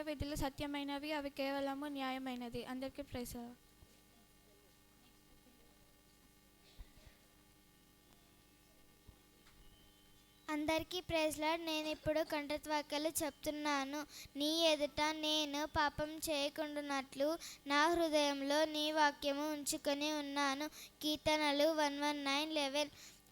విధులు సత్యమైనవి, అవి కేవలము న్యాయమైనది. అందరికీ ప్రైజ్. అందరికీ ప్రైజ్ లార్డ్. నేను ఇప్పుడు కంఠత్వాక్యాలు చెప్తున్నాను. నీ ఎదుట నేను పాపం చేయకుండానట్లు నా హృదయంలో నీ వాక్యము ఉంచుకొని ఉన్నాను. కీర్తనలు 119:11.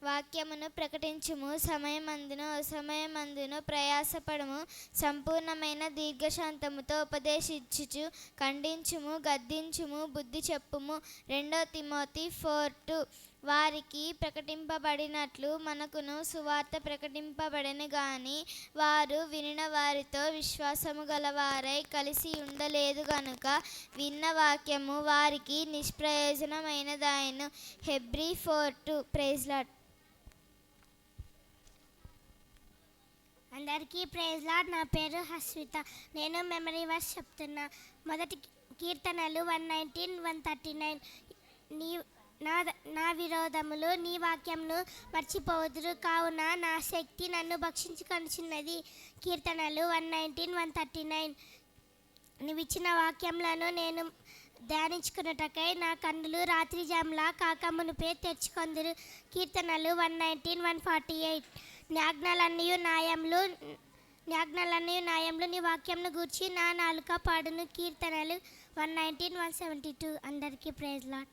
వాక్యమును ప్రకటించుము, సమయమందును అసమయమందును ప్రయాసపడము, సంపూర్ణమైన దీర్ఘశాంతముతో ఉపదేశించుచు ఖండించుము, గద్దించుము, బుద్ధి చెప్పుము. 2 తిమోతి 4:2. వారికి ప్రకటింపబడినట్లు మనకును సువార్త ప్రకటింపబడెను గాని వారు వినిన వారితో విశ్వాసము గలవారై కలిసి ఉండలేదు గనుక విన్న వాక్యము వారికి నిష్ప్రయోజనమైనదాయను. హెబ్రీ 4:2. Praise lord. అందరికీ ప్రైజ్ లార్డ్. నా పేరు హస్విత. నేను మెమరీ వర్స్ చెప్తున్నా. మొదటి కీర్తనలు 119:139. నా విరోధములు నీ వాక్యంను మర్చిపోదురు, కావున నా శక్తి నన్ను భక్షించుకొనుచున్నది. కీర్తనలు 119:139. నీవిచ్చిన వాక్యములను నేను ధ్యానించుకున్నటకై నా కన్నులు రాత్రి జాములా కాక మునుపే తెరుచుకొందురు. కీర్తనలు 119:148. జ్ఞానాలన్నయు న్యాయములు నీ వాక్యంను గూర్చి నా నాలుక పాడును. కీర్తనలు 119:172. అందరికీ ప్రైజ్ లార్డ్.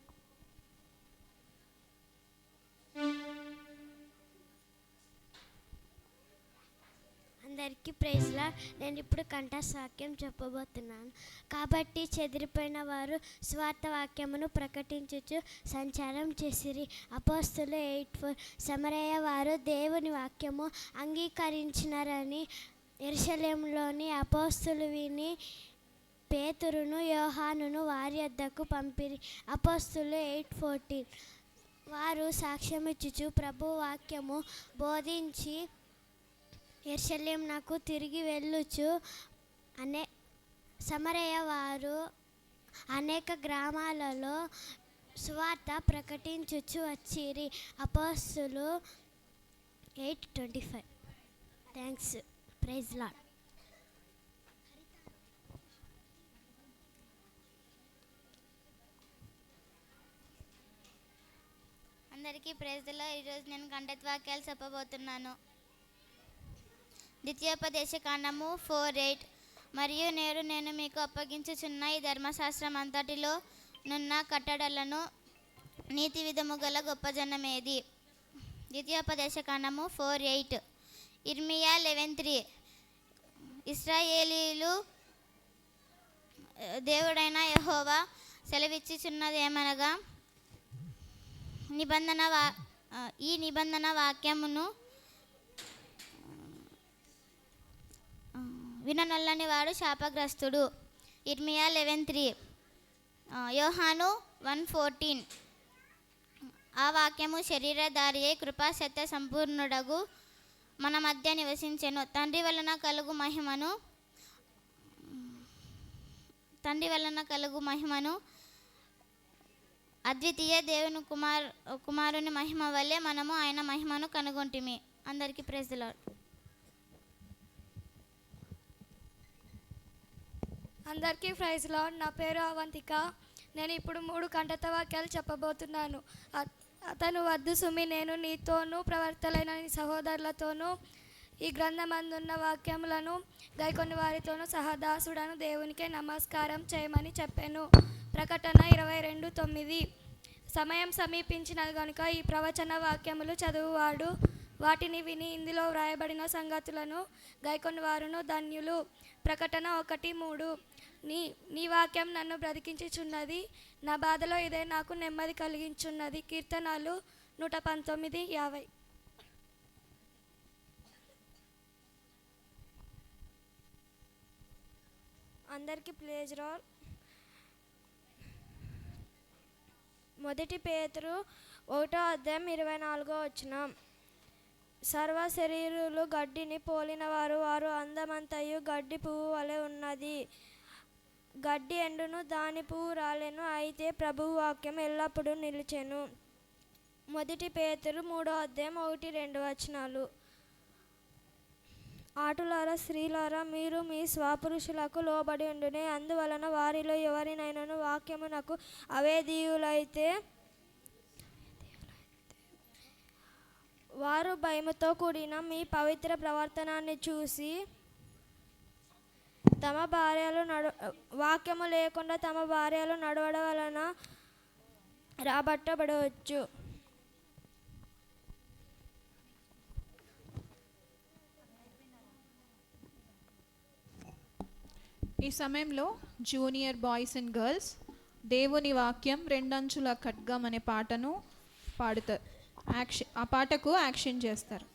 అందరికీ ప్రైజ్ లార్డ్. నేను ఇప్పుడు కంఠసాక్ష్యం చెప్పబోతున్నాను. కాబట్టి చెదిరిపోయిన వారు స్వార్థ వాక్యమును ప్రకటించుచు సంచారం చేసిరి. అపోస్తలు 8:4. సమరయ వారు దేవుని వాక్యము అంగీకరించినారని యెరూషలేములోని అపోస్తలు విని పేతురును యోహానును వారి వద్దకు పంపిరి. అపోస్తలు 8:14. వారు సాక్ష్యమిచ్చుచు ప్రభు వాక్యము బోధించి యెరూషలేమునకు తిరిగి వెళ్ళుచు సమరయ వారు అనేక గ్రామాలలో సువార్త ప్రకటించుచు వచ్చిరి. అపోస్తలు 8:25. థ్యాంక్స్. Praise lord. అందరికీ ప్రైజ్ ది లార్డ్. ఈరోజు నేను కంఠత్వాక్యాలు చెప్పబోతున్నాను. ద్వితీయోపదేశ కాండము 4:8. మరియు నేను మీకు అప్పగించుచున్న ఈ ధర్మశాస్త్రం అంతటిలో నున్న కట్టడలను నీతి విధము గల గొప్ప జనమేది. ద్వితీయోపదేశ కాండము 4:8. ఇర్మియా 11:3. ఇశ్రాయేలీలు దేవుడైన యెహోవా సెలవిచ్చుచున్నదేమనగా, ఈ నిబంధన వాక్యమును విననొల్లని వాడు శాపగ్రస్తుడు. ఇర్మియా 11:3. యోహాను 1:14. ఆ వాక్యము శరీరధారి అయి కృపా సత్య సంపూర్ణుడగు మన మధ్య నివసించెను. తండ్రి వలన కలుగు మహిమను అద్వితీయ దేవుని కుమారుని మహిమ వల్లే మనము ఆయన మహిమను కనుగొంటిమి. అందరికీ ప్రైజ్ ది లార్డ్. అందరికీ ప్రైజ్ లార్డ్. నా పేరు అవంతిక. నేను ఇప్పుడు 3 కంఠత వాక్యాలు చెప్పబోతున్నాను. అతను వద్దు సుమి, నేను నీతోనూ ప్రవర్తలైన నీ సహోదరులతోనూ ఈ గ్రంథమందున్న వాక్యములను గైకొని వారితోనూ సహదాసుడను దేవునికే నమస్కారం చేయమని చెప్పాను. ప్రకటన 22:9. సమయం సమీపించినది కనుక ఈ ప్రవచన వాక్యములు చదువువాడు వాటిని విని ఇందులో వ్రాయబడిన సంగతులను గైకొని వారును ధన్యులు. ప్రకటన 1:3. నీ వాక్యం నన్ను బ్రతికించుచున్నది, నా బాధలో ఇదే నాకు నెమ్మది కలిగించున్నది. కీర్తనలు 119:50. అందరికీ ప్రైజ్ లార్డ్. మొదటి పేతురు 1:24. సర్వ శరీరులు గడ్డిని పోలిన వారు అందమంతయు గడ్డి పువ్వు వలె ఉన్నది. గడ్డి ఎండును, దాని పువ్వు రాలెను, అయితే ప్రభువు వాక్యం ఎల్లప్పుడూ నిలిచెను. మొదటి పేతురు 3:1-2. ఆటులారా స్త్రీలారా మీరు మీ స్వపురుషులకు లోబడి ఉండునే, అందువలన వారిలో ఎవరినైనాను వాక్యమునకు అవేదీయులైతే వారు భయముతో కూడిన మీ పవిత్ర ప్రవర్తనాన్ని చూసి తమ భార్యలు వాక్యము లేకుండా తమ భార్యలు నడవడం వలన రాబట్టబడవచ్చు. ఈ సమయంలో జూనియర్ బాయ్స్ అండ్ గర్ల్స్ దేవుని వాక్యం రెండంచుల ఖడ్గం అనే పాటను పాడుతారు. ఆ పాటకు యాక్షన్ చేస్తారు.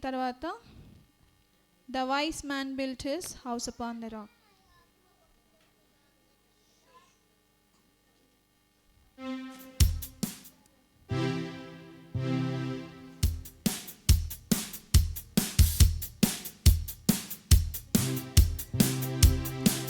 తర్వాత the vice man built his house upon the rock.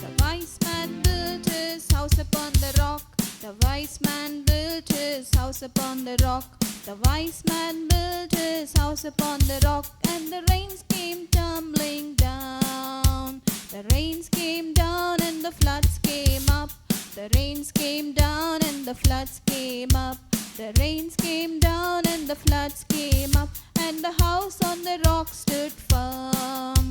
The wise man built his house upon the rock. The wise man built his house upon the rock. The wise man built his house upon the rock, and the rains came tumbling down. The rains came down and the floods came up. The rains came down and the floods came up. The rains came down and the floods came up, and the house on the rock stood firm.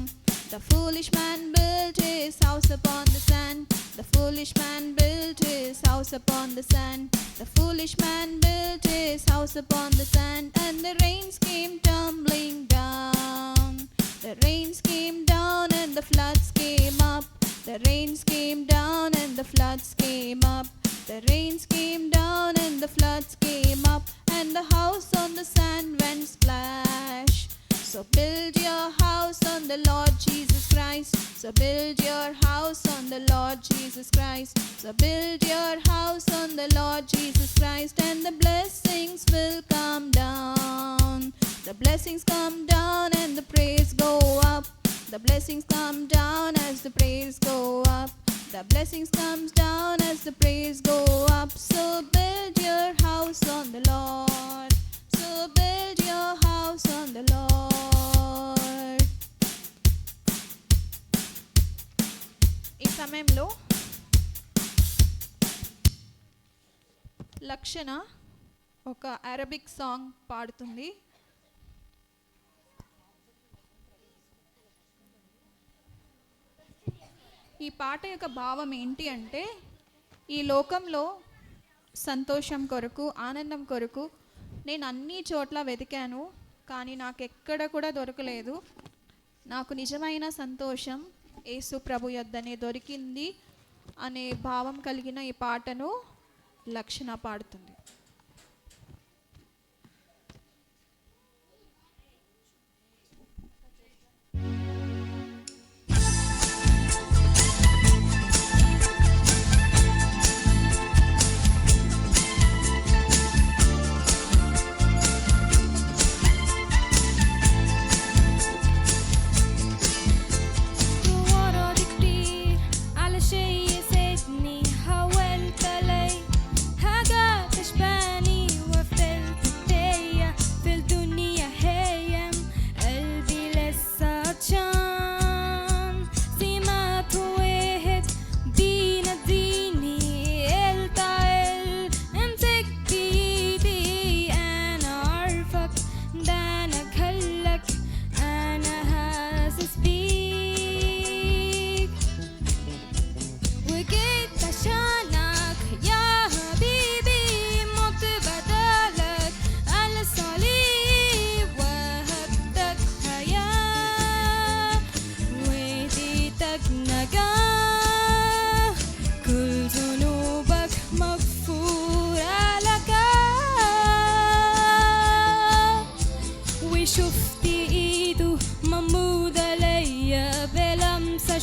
The foolish man built his house upon the sand. The foolish man built his house upon the sand. The foolish man built his house upon the sand, and the rains came tumbling down. The rains came down and the floods came up. The rains came down and the floods came up. The rains came down and the floods came up, and the house on the sand went splash. So build your house on the Lord Jesus Christ. So build your house on the Lord Jesus Christ. So build your house on the Lord Jesus Christ, and the blessings will come down. The blessings come down and the praise go up. The blessings come down as the praise go up. The blessings comes down as the praise go up. So build your house on the Lord. So build your house on the Lord. ఈ సమయంలో లక్షణ ఒక Arabic song పాడుతుంది. ఈ పాట యొక్క భావం ఏంటి అంటే, ఈ లోకంలో సంతోషం కొరకు, ఆనందం కొరకు నేను అన్ని చోట్ల వెతికాను, కానీ నాకు ఎక్కడ కూడా దొరకలేదు. నాకు నిజమైన సంతోషం యేసు ప్రభు యొద్దనే దొరికింది అనే భావం కలిగిన ఈ పాటను లక్షణ పాడుతుంది.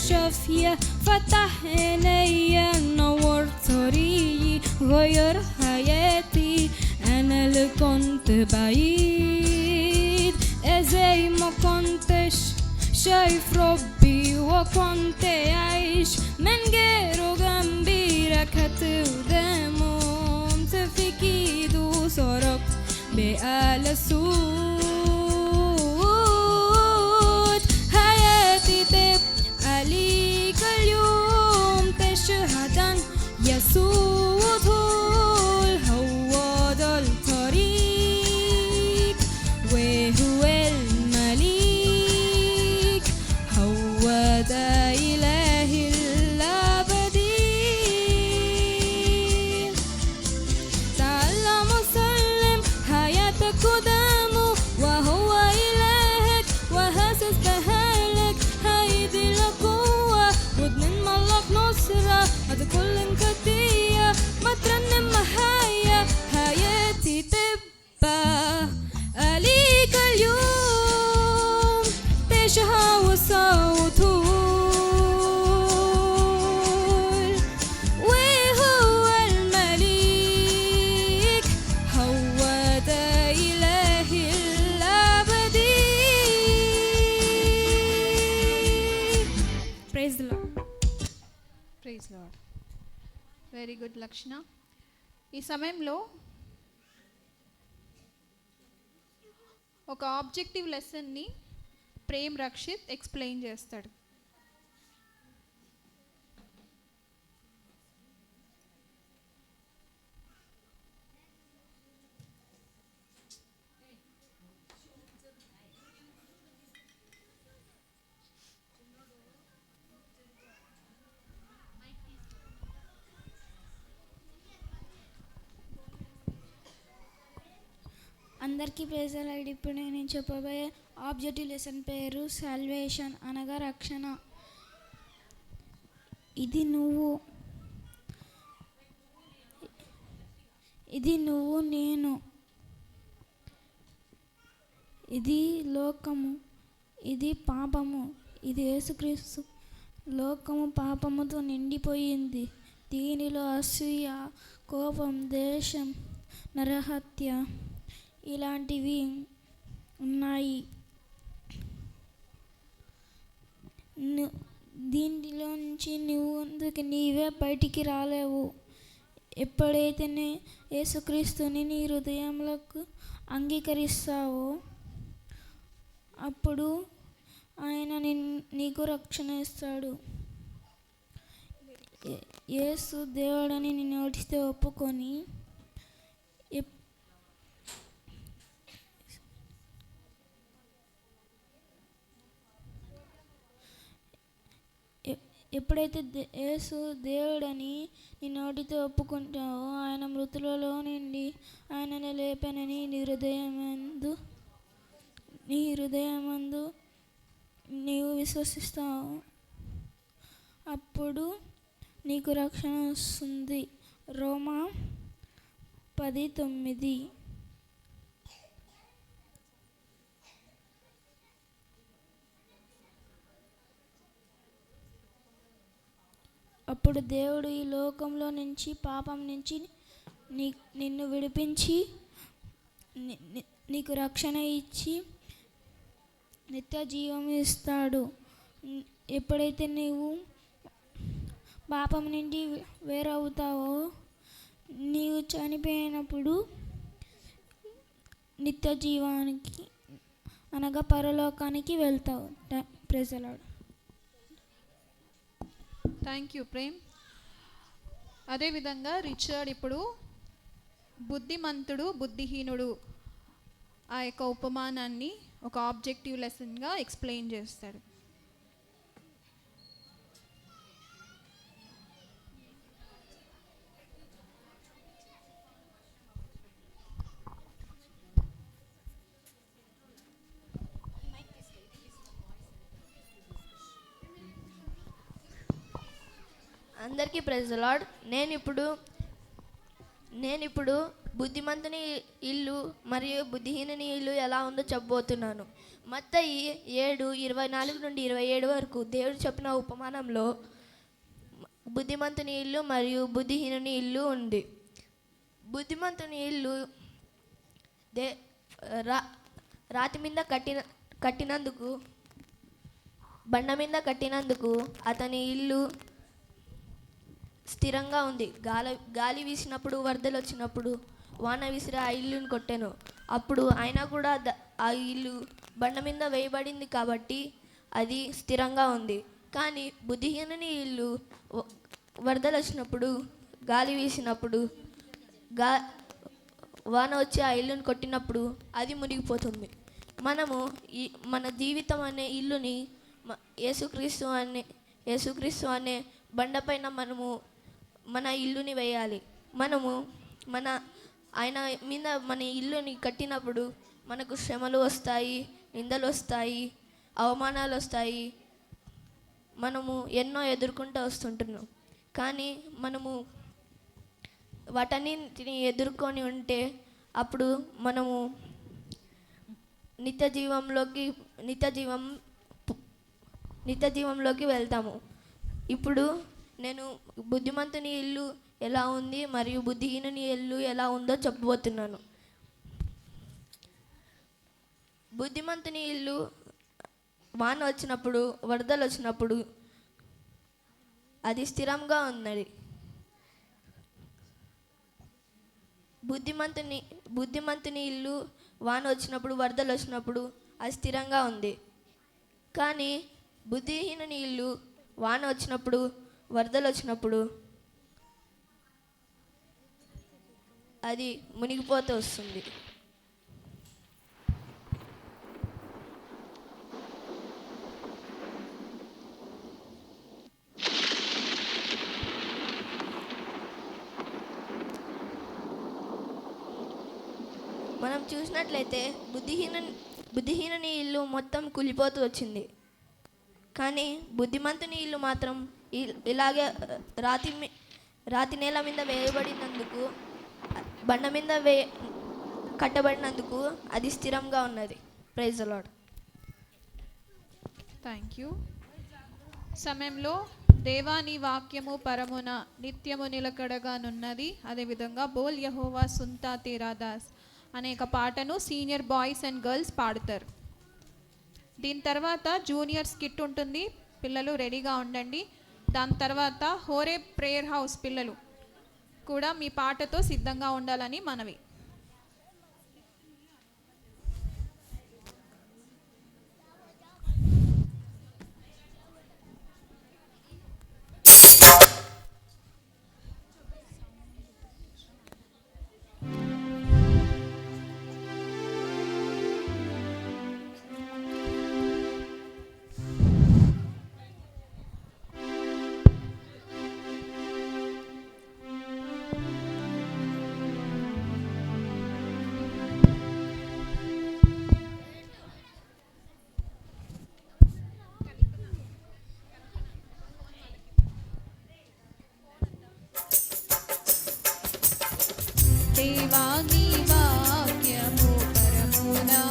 شافية فتح عينيا نور طريقي غير حياتي أنا اللي كنت بعيد زي ما كنتش شايف ربي وكنت عايش من غيره جنبي ركعت قدامه مسك ايده وصرخت بأعلى صوت حياتي تبقى ليك اليوم تشهد عن يسوع طول هو ده الطريق وهو الملك هو ده إله الأبدي تعلم وسلم حياتك قدامه وهو إلهك وحاسس بحالك هيدي لك قوة وبنضمن لك نصرة هذا كل انكتية ما ترنم معايا حياتي تبقى عليك اليوم ప్రైజ్ లార్డ్. వెరీ గుడ్ లక్షణ. ఈ సమయంలో ఒక ఆబ్జెక్టివ్ లెసన్ని ప్రేమ్ రక్షిత్ ఎక్స్ప్లెయిన్ చేస్తాడు. అందరికీ ప్రైజ్ లార్డ్. ఇప్పుడు నేను చెప్పబోయే ఆబ్జెక్టివ్ లెసన్ పేరు సాల్వేషన్ అనగా రక్షణ. ఇది నువ్వు నేను, ఇది లోకము, ఇది పాపము, ఇది యేసుక్రీస్తు. లోకము పాపముతో నిండిపోయింది. దీనిలో అసూయ, కోపం, ద్వేషం, నరహత్య ఇలాంటివి ఉన్నాయి. దీనిలో నుంచి నీవే బయటికి రాలేవు. ఎప్పుడైతే యేసుక్రీస్తుని నీ హృదయంలోకి అంగీకరిస్తావో అప్పుడు ఆయన నీకు రక్షణ ఇస్తాడు. యేసు దేవుడని నీ నోటితో ఒప్పుకొని ఎప్పుడైతే యేసు దేవుడని నీ నోటితో ఒప్పుకుంటావో ఆయన మృతులలో నుండి ఆయనను లేపానని నీ హృదయమందు నీవు విశ్వసిస్తావు. అప్పుడు నీకు రక్షణ వస్తుంది. రోమా 10:9. అప్పుడు దేవుడు ఈ లోకంలో నుంచి పాపం నుంచి నిన్ను విడిపించి నీకు రక్షణ ఇచ్చి నిత్య జీవం ఇస్తాడు. ఎప్పుడైతే నీవు పాపం నుండి వేరవుతావో నీవు చనిపోయినప్పుడు నిత్య జీవానికి అనగా పరలోకానికి వెళ్తావు. Praise the lord. Thank you Prem. అదేవిధంగా రిచర్డ్ ఇప్పుడు బుద్ధిమంతుడు బుద్ధిహీనుడు ఆ యొక్క ఉపమానాన్ని ఒక ఆబ్జెక్టివ్ లెసన్గా ఎక్స్ప్లెయిన్ చేస్తాడు. అందరికీ ప్రైజ్ ది లార్డ్. నేను ఇప్పుడు బుద్ధిమంతుని ఇల్లు మరియు బుద్ధిహీనుని ఇల్లు ఎలా ఉందో చెప్పబోతున్నాను. మత్తయి 7:24-27 వరకు దేవుడు చెప్పిన ఉపమానంలో బుద్ధిమంతుని ఇల్లు మరియు బుద్ధిహీనుని ఇల్లు ఉంది. బుద్ధిమంతుని ఇల్లు రాతి మీద కట్టినందుకు బండ మీద కట్టినందుకు అతని ఇల్లు స్థిరంగా ఉంది. గాలి వీసినప్పుడు, వరదలు వచ్చినప్పుడు, వాన విసిరి ఆ ఇల్లుని కొట్టాను. అప్పుడు అయినా కూడా ఆ ఇల్లు బండ మీద వేయబడింది కాబట్టి అది స్థిరంగా ఉంది. కానీ బుద్ధిహీనుని ఇల్లు వరదలు వచ్చినప్పుడు, గాలి వీసినప్పుడు, వాన వచ్చి ఆ ఇల్లుని కొట్టినప్పుడు అది మునిగిపోతుంది. మనము మన జీవితం అనే ఇల్లుని యేసుక్రీస్తు అనే బండపైన మనము మన ఇల్లుని వేయాలి. మనము ఆయన మీద మన ఇల్లుని కట్టినప్పుడు మనకు శ్రమలు వస్తాయి, నిందలు వస్తాయి, అవమానాలు వస్తాయి. మనము ఎన్నో ఎదుర్కొంటూ వస్తుంటున్నాం. కానీ మనము వాటన్నిటిని ఎదుర్కొని ఉంటే అప్పుడు మనము నిత్య జీవంలోకి వెళ్తాము. ఇప్పుడు నేను బుద్ధిమంతుని ఇల్లు ఎలా ఉంది మరియు బుద్ధిహీనుని ఇల్లు ఎలా ఉందో చెప్పబోతున్నాను. బుద్ధిమంతుని ఇల్లు వాన వచ్చినప్పుడు, వరదలు వచ్చినప్పుడు అది స్థిరంగా ఉన్నది. బుద్ధిమంతుని ఇల్లు వాన వచ్చినప్పుడు, వరదలు వచ్చినప్పుడు అది స్థిరంగా ఉంది. కానీ బుద్ధిహీనుని ఇల్లు వాన వచ్చినప్పుడు, వరదలు వచ్చినప్పుడు అది మునిగిపోతూ వస్తుంది. మనం చూసినట్లయితే బుద్ధిహీనుని ఇల్లు మొత్తం కూలిపోతూ వచ్చింది. కానీ బుద్ధిమంతుని ఇల్లు మాత్రం ఇలాగే రాతి నేల మీద వేయబడినందుకు, బండ మీద కట్టబడినందుకు అది స్థిరంగా ఉన్నది. Praise the lord. Thank you. సమయంలో దేవాని వాక్యము పరమున నిత్యము నిలకడగానున్నది. అదేవిధంగా బోల్ యెహోవా సుంతా తేరా దాస్ అనేక పాటను సీనియర్ బాయ్స్ అండ్ గర్ల్స్ పాడతారు. దీని తర్వాత జూనియర్ స్కిట్ ఉంటుంది. పిల్లలు రెడీగా ఉండండి. దాని తర్వాత హోరే ప్రేయర్ హౌస్ పిల్లలు కూడా మీ పాటతో సిద్ధంగా ఉండాలని మనవి. దేవాని వాక్యము పరమునా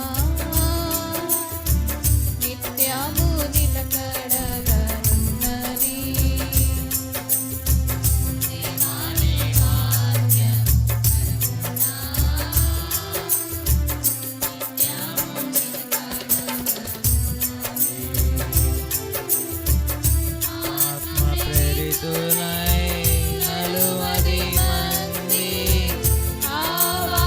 నిత్యము నిలకడగానున్నది. దేవాని వాక్యము పరమునా నిత్యము నిలకడగానున్నది. ఆత్మ ప్రేరితులై నలువది మంది ఆవా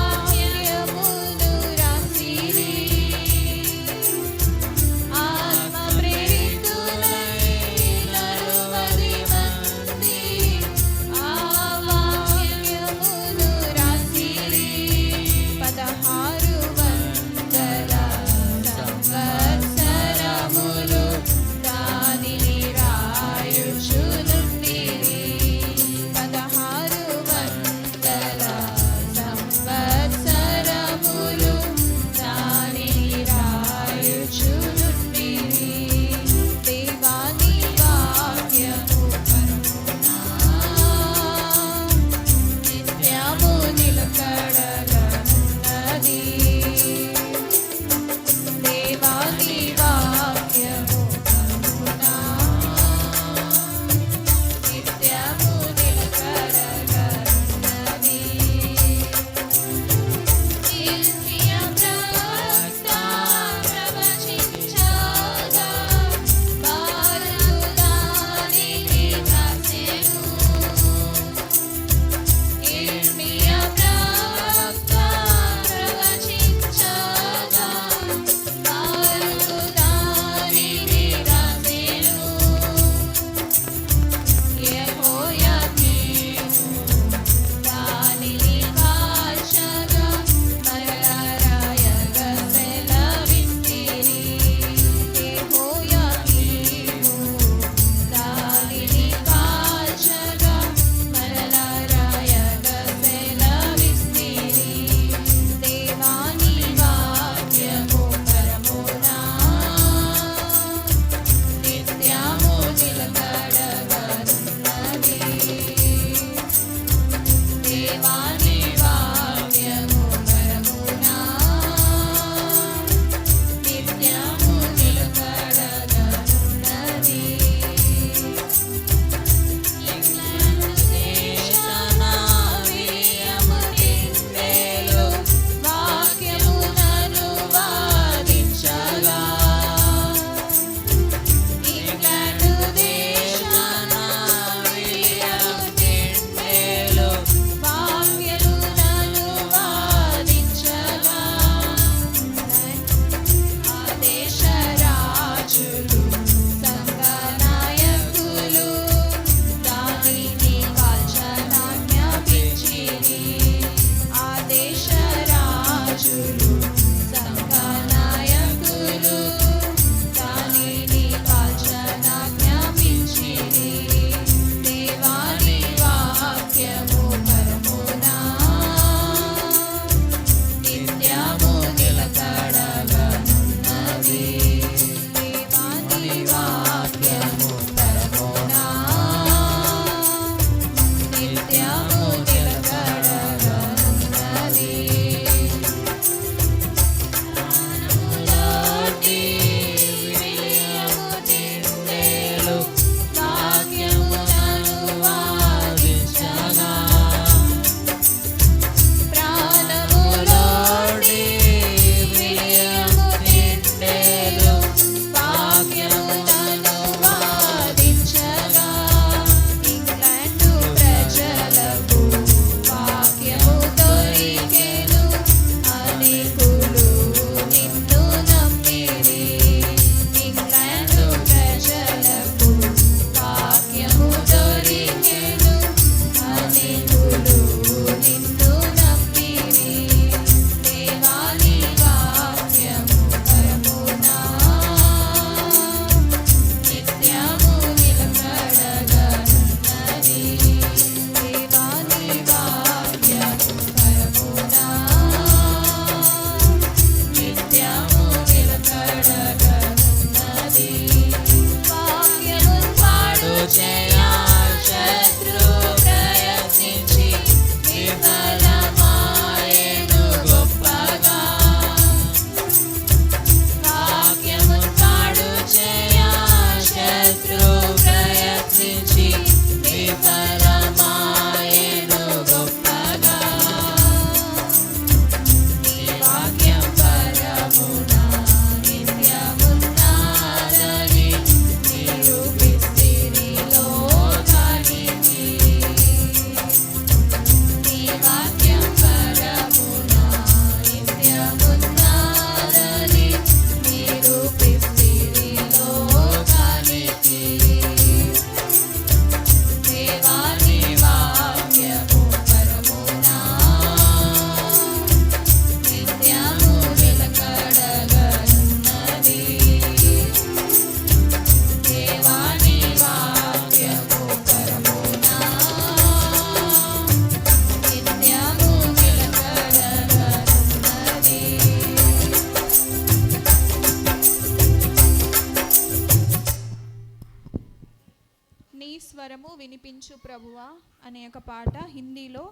లాలించు ప్రభువా అనే ఒక పాట హిందీలో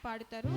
పాడతారు.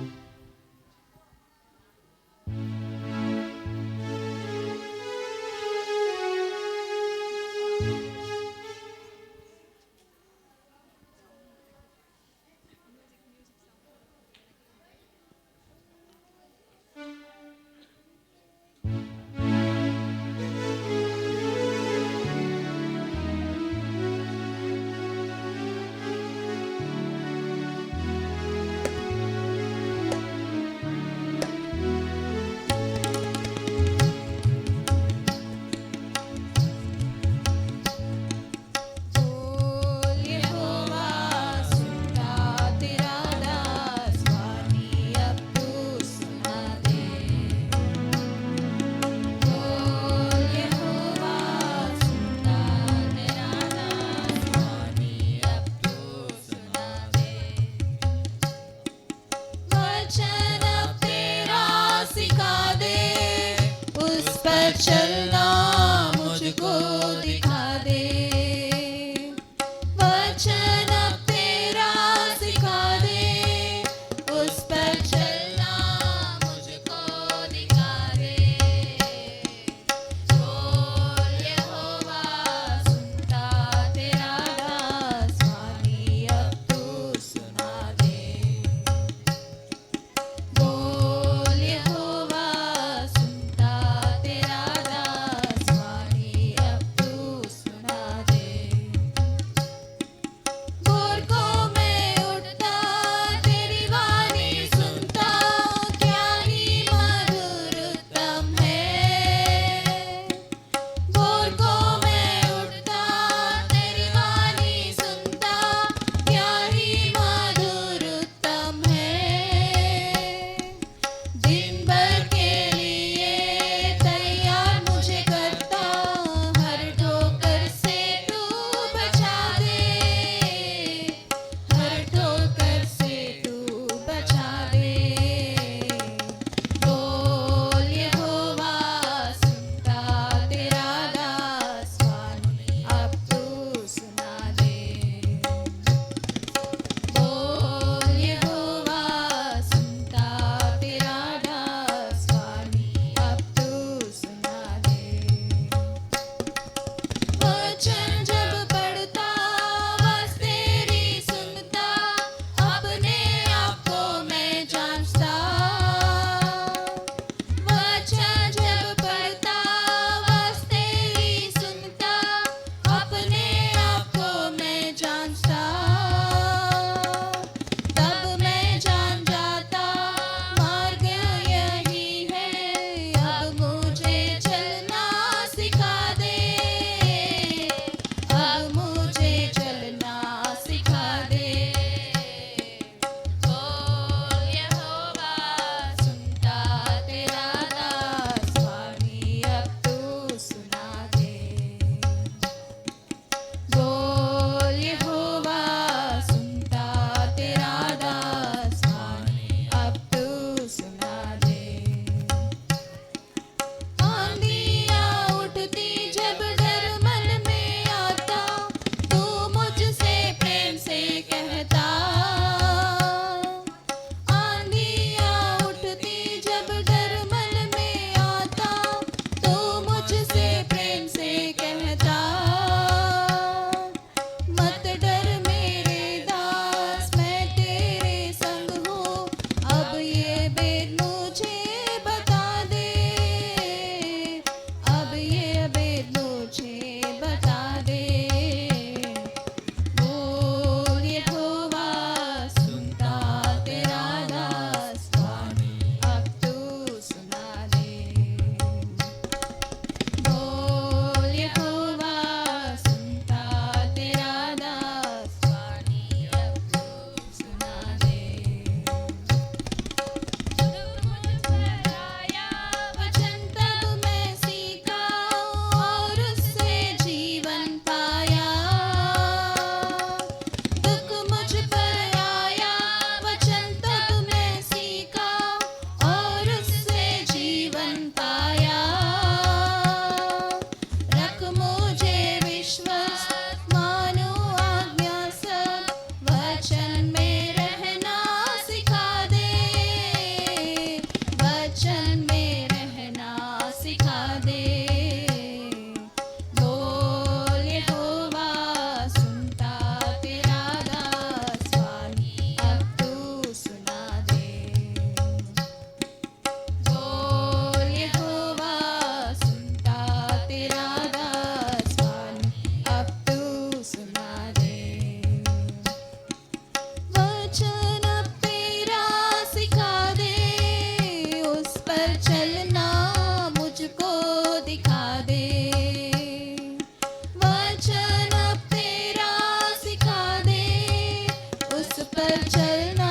पर चलना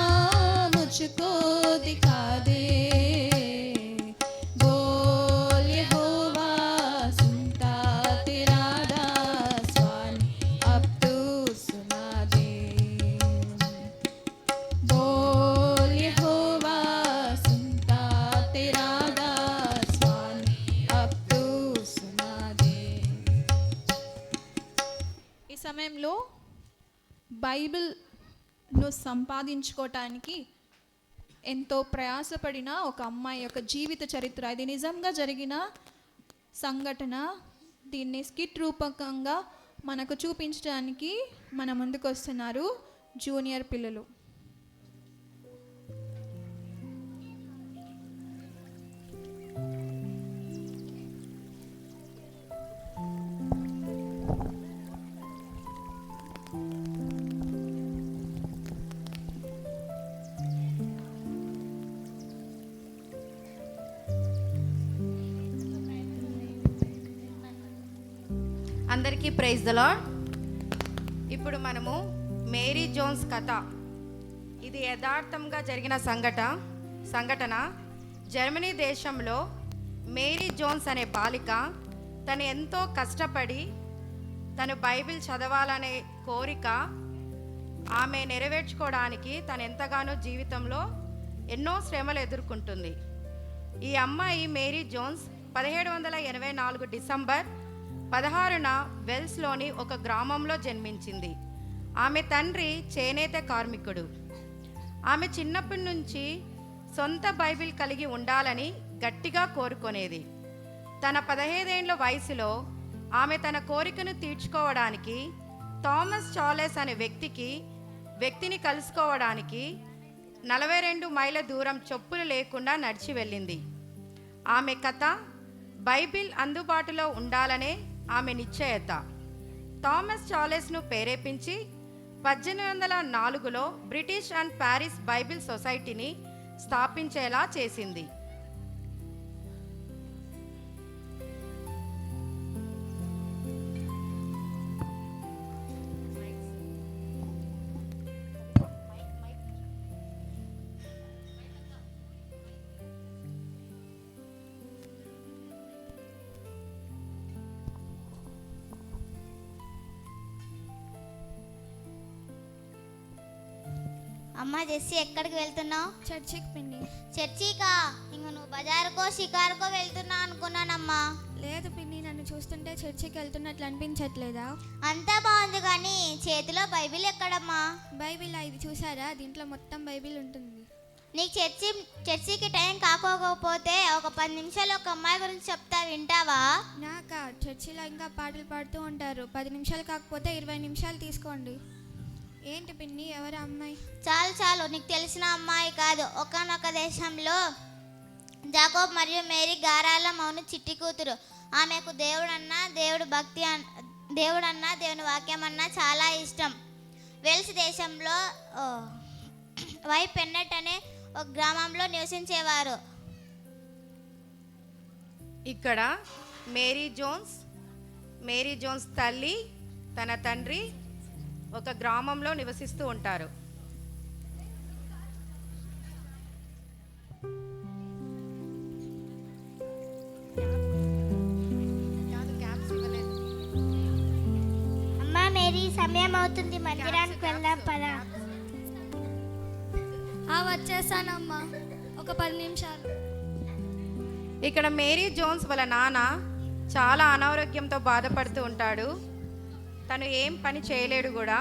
मुझको दिखा दे। बोल यहोवा सुनता तेरा दास वाणी अब तू सुना दे। बोल यहोवा सुनता तेरा दास वाणी अब तू सुना दे। ఈ సమయంలో బైబిల్ను సంపాదించుకోవటానికి ఎంతో ప్రయాసపడిన ఒక అమ్మాయి యొక్క జీవిత చరిత్ర, ఇది నిజంగా జరిగిన సంఘటన. దీన్ని స్కిట్ రూపకంగా మనకు చూపించడానికి మన ముందుకు వస్తున్నారు జూనియర్ పిల్లలు. అందరికీ ప్రైజ్ ద లార్డ్. ఇప్పుడు మనము మేరీ జోన్స్ కథ, ఇది యథార్థంగా జరిగిన సంఘటన. జర్మనీ దేశంలో మేరీ జోన్స్ అనే బాలిక తను ఎంతో కష్టపడి తను బైబిల్ చదవాలనే కోరిక ఆమె నెరవేర్చుకోవడానికి తను ఎంతగానో జీవితంలో ఎన్నో శ్రమలు ఎదుర్కొంటుంది. ఈ అమ్మాయి మేరీ జోన్స్ 1784 డిసెంబర్ 16న వెల్స్లోని ఒక గ్రామంలో జన్మించింది. ఆమె తండ్రి చేనేత కార్మికుడు. ఆమె చిన్నప్పటి నుంచి సొంత బైబిల్ కలిగి ఉండాలని గట్టిగా కోరుకునేది. తన 15 ఏళ్ల వయసులో ఆమె తన కోరికను తీర్చుకోవడానికి థామస్ చార్లెస్ అనే వ్యక్తిని కలుసుకోవడానికి 42 మైళ్ళ దూరం చెప్పులు లేకుండా నడిచి వెళ్ళింది. ఆమె కథ బైబిల్ అందుబాటులో ఉండాలనే ఆమె నిశ్చయత థామస్ చార్లెస్ను ప్రేరేపించి 1804లో బ్రిటిష్ అండ్ ప్యారిస్ బైబిల్ సొసైటీని స్థాపించేలా చేసింది. అమ్మ జెస్సీ, ఎక్కడికి వెళ్తున్నావు? చర్చికి పిన్ని. చర్చికా? ఇంక నువ్వు బజారుకో షికారుకో వెళ్తున్నా అనుకున్నానమ్మా. లేదు పిన్ని, నన్ను చూస్తుంటే చర్చికి వెళ్తున్నట్లు అనిపించట్లేదా? అంతా బాగుంది కానీ చేతిలో బైబిల్ ఎక్కడమ్మా? బైబిల్ ఇది చూసారా, దీంట్లో మొత్తం బైబిల్ ఉంటుంది. నీకు చర్చికి టైం కాకోకపోతే ఒక 10 నిమిషాలు ఒక అమ్మాయి గురించి చెప్తా, వింటావా? నాకా? చర్చిలో ఇంకా పాటలు పాడుతూ ఉంటారు. 10 నిమిషాలు కాకపోతే 20 నిమిషాలు తీసుకోండి. ఏంటి పిన్ని, ఎవరు అమ్మాయి? చాలు, నీకు తెలిసిన అమ్మాయి కాదు. ఒకానొక దేశంలో జాకోబ్ మరియు మేరీ గారాల మౌని చిట్టి కూతురు. ఆమెకు దేవుడన్నా దేవుని వాక్యం అన్నా చాలా ఇష్టం. వెల్స్ దేశంలో వై పెన్నెట్ అనే ఒక గ్రామంలో నివసించేవారు. ఇక్కడ మేరీ జోన్స్ తల్లి, తన తండ్రి ఒక గ్రామంలో నివసిస్తూ ఉంటారు. అమ్మా మేరీ, సమయం అవుతుంది, మందిరానికి వెళ్దాం పదా. వచ్చేసానమ్మా, ఒక 10 నిమిషాలు. ఇక్కడ మేరీ జోన్స్ వాళ్ళ నాన్న చాలా అనారోగ్యంతో బాధపడుతూ ఉంటాడు. తను ఏం పని చేయలేడు కూడా.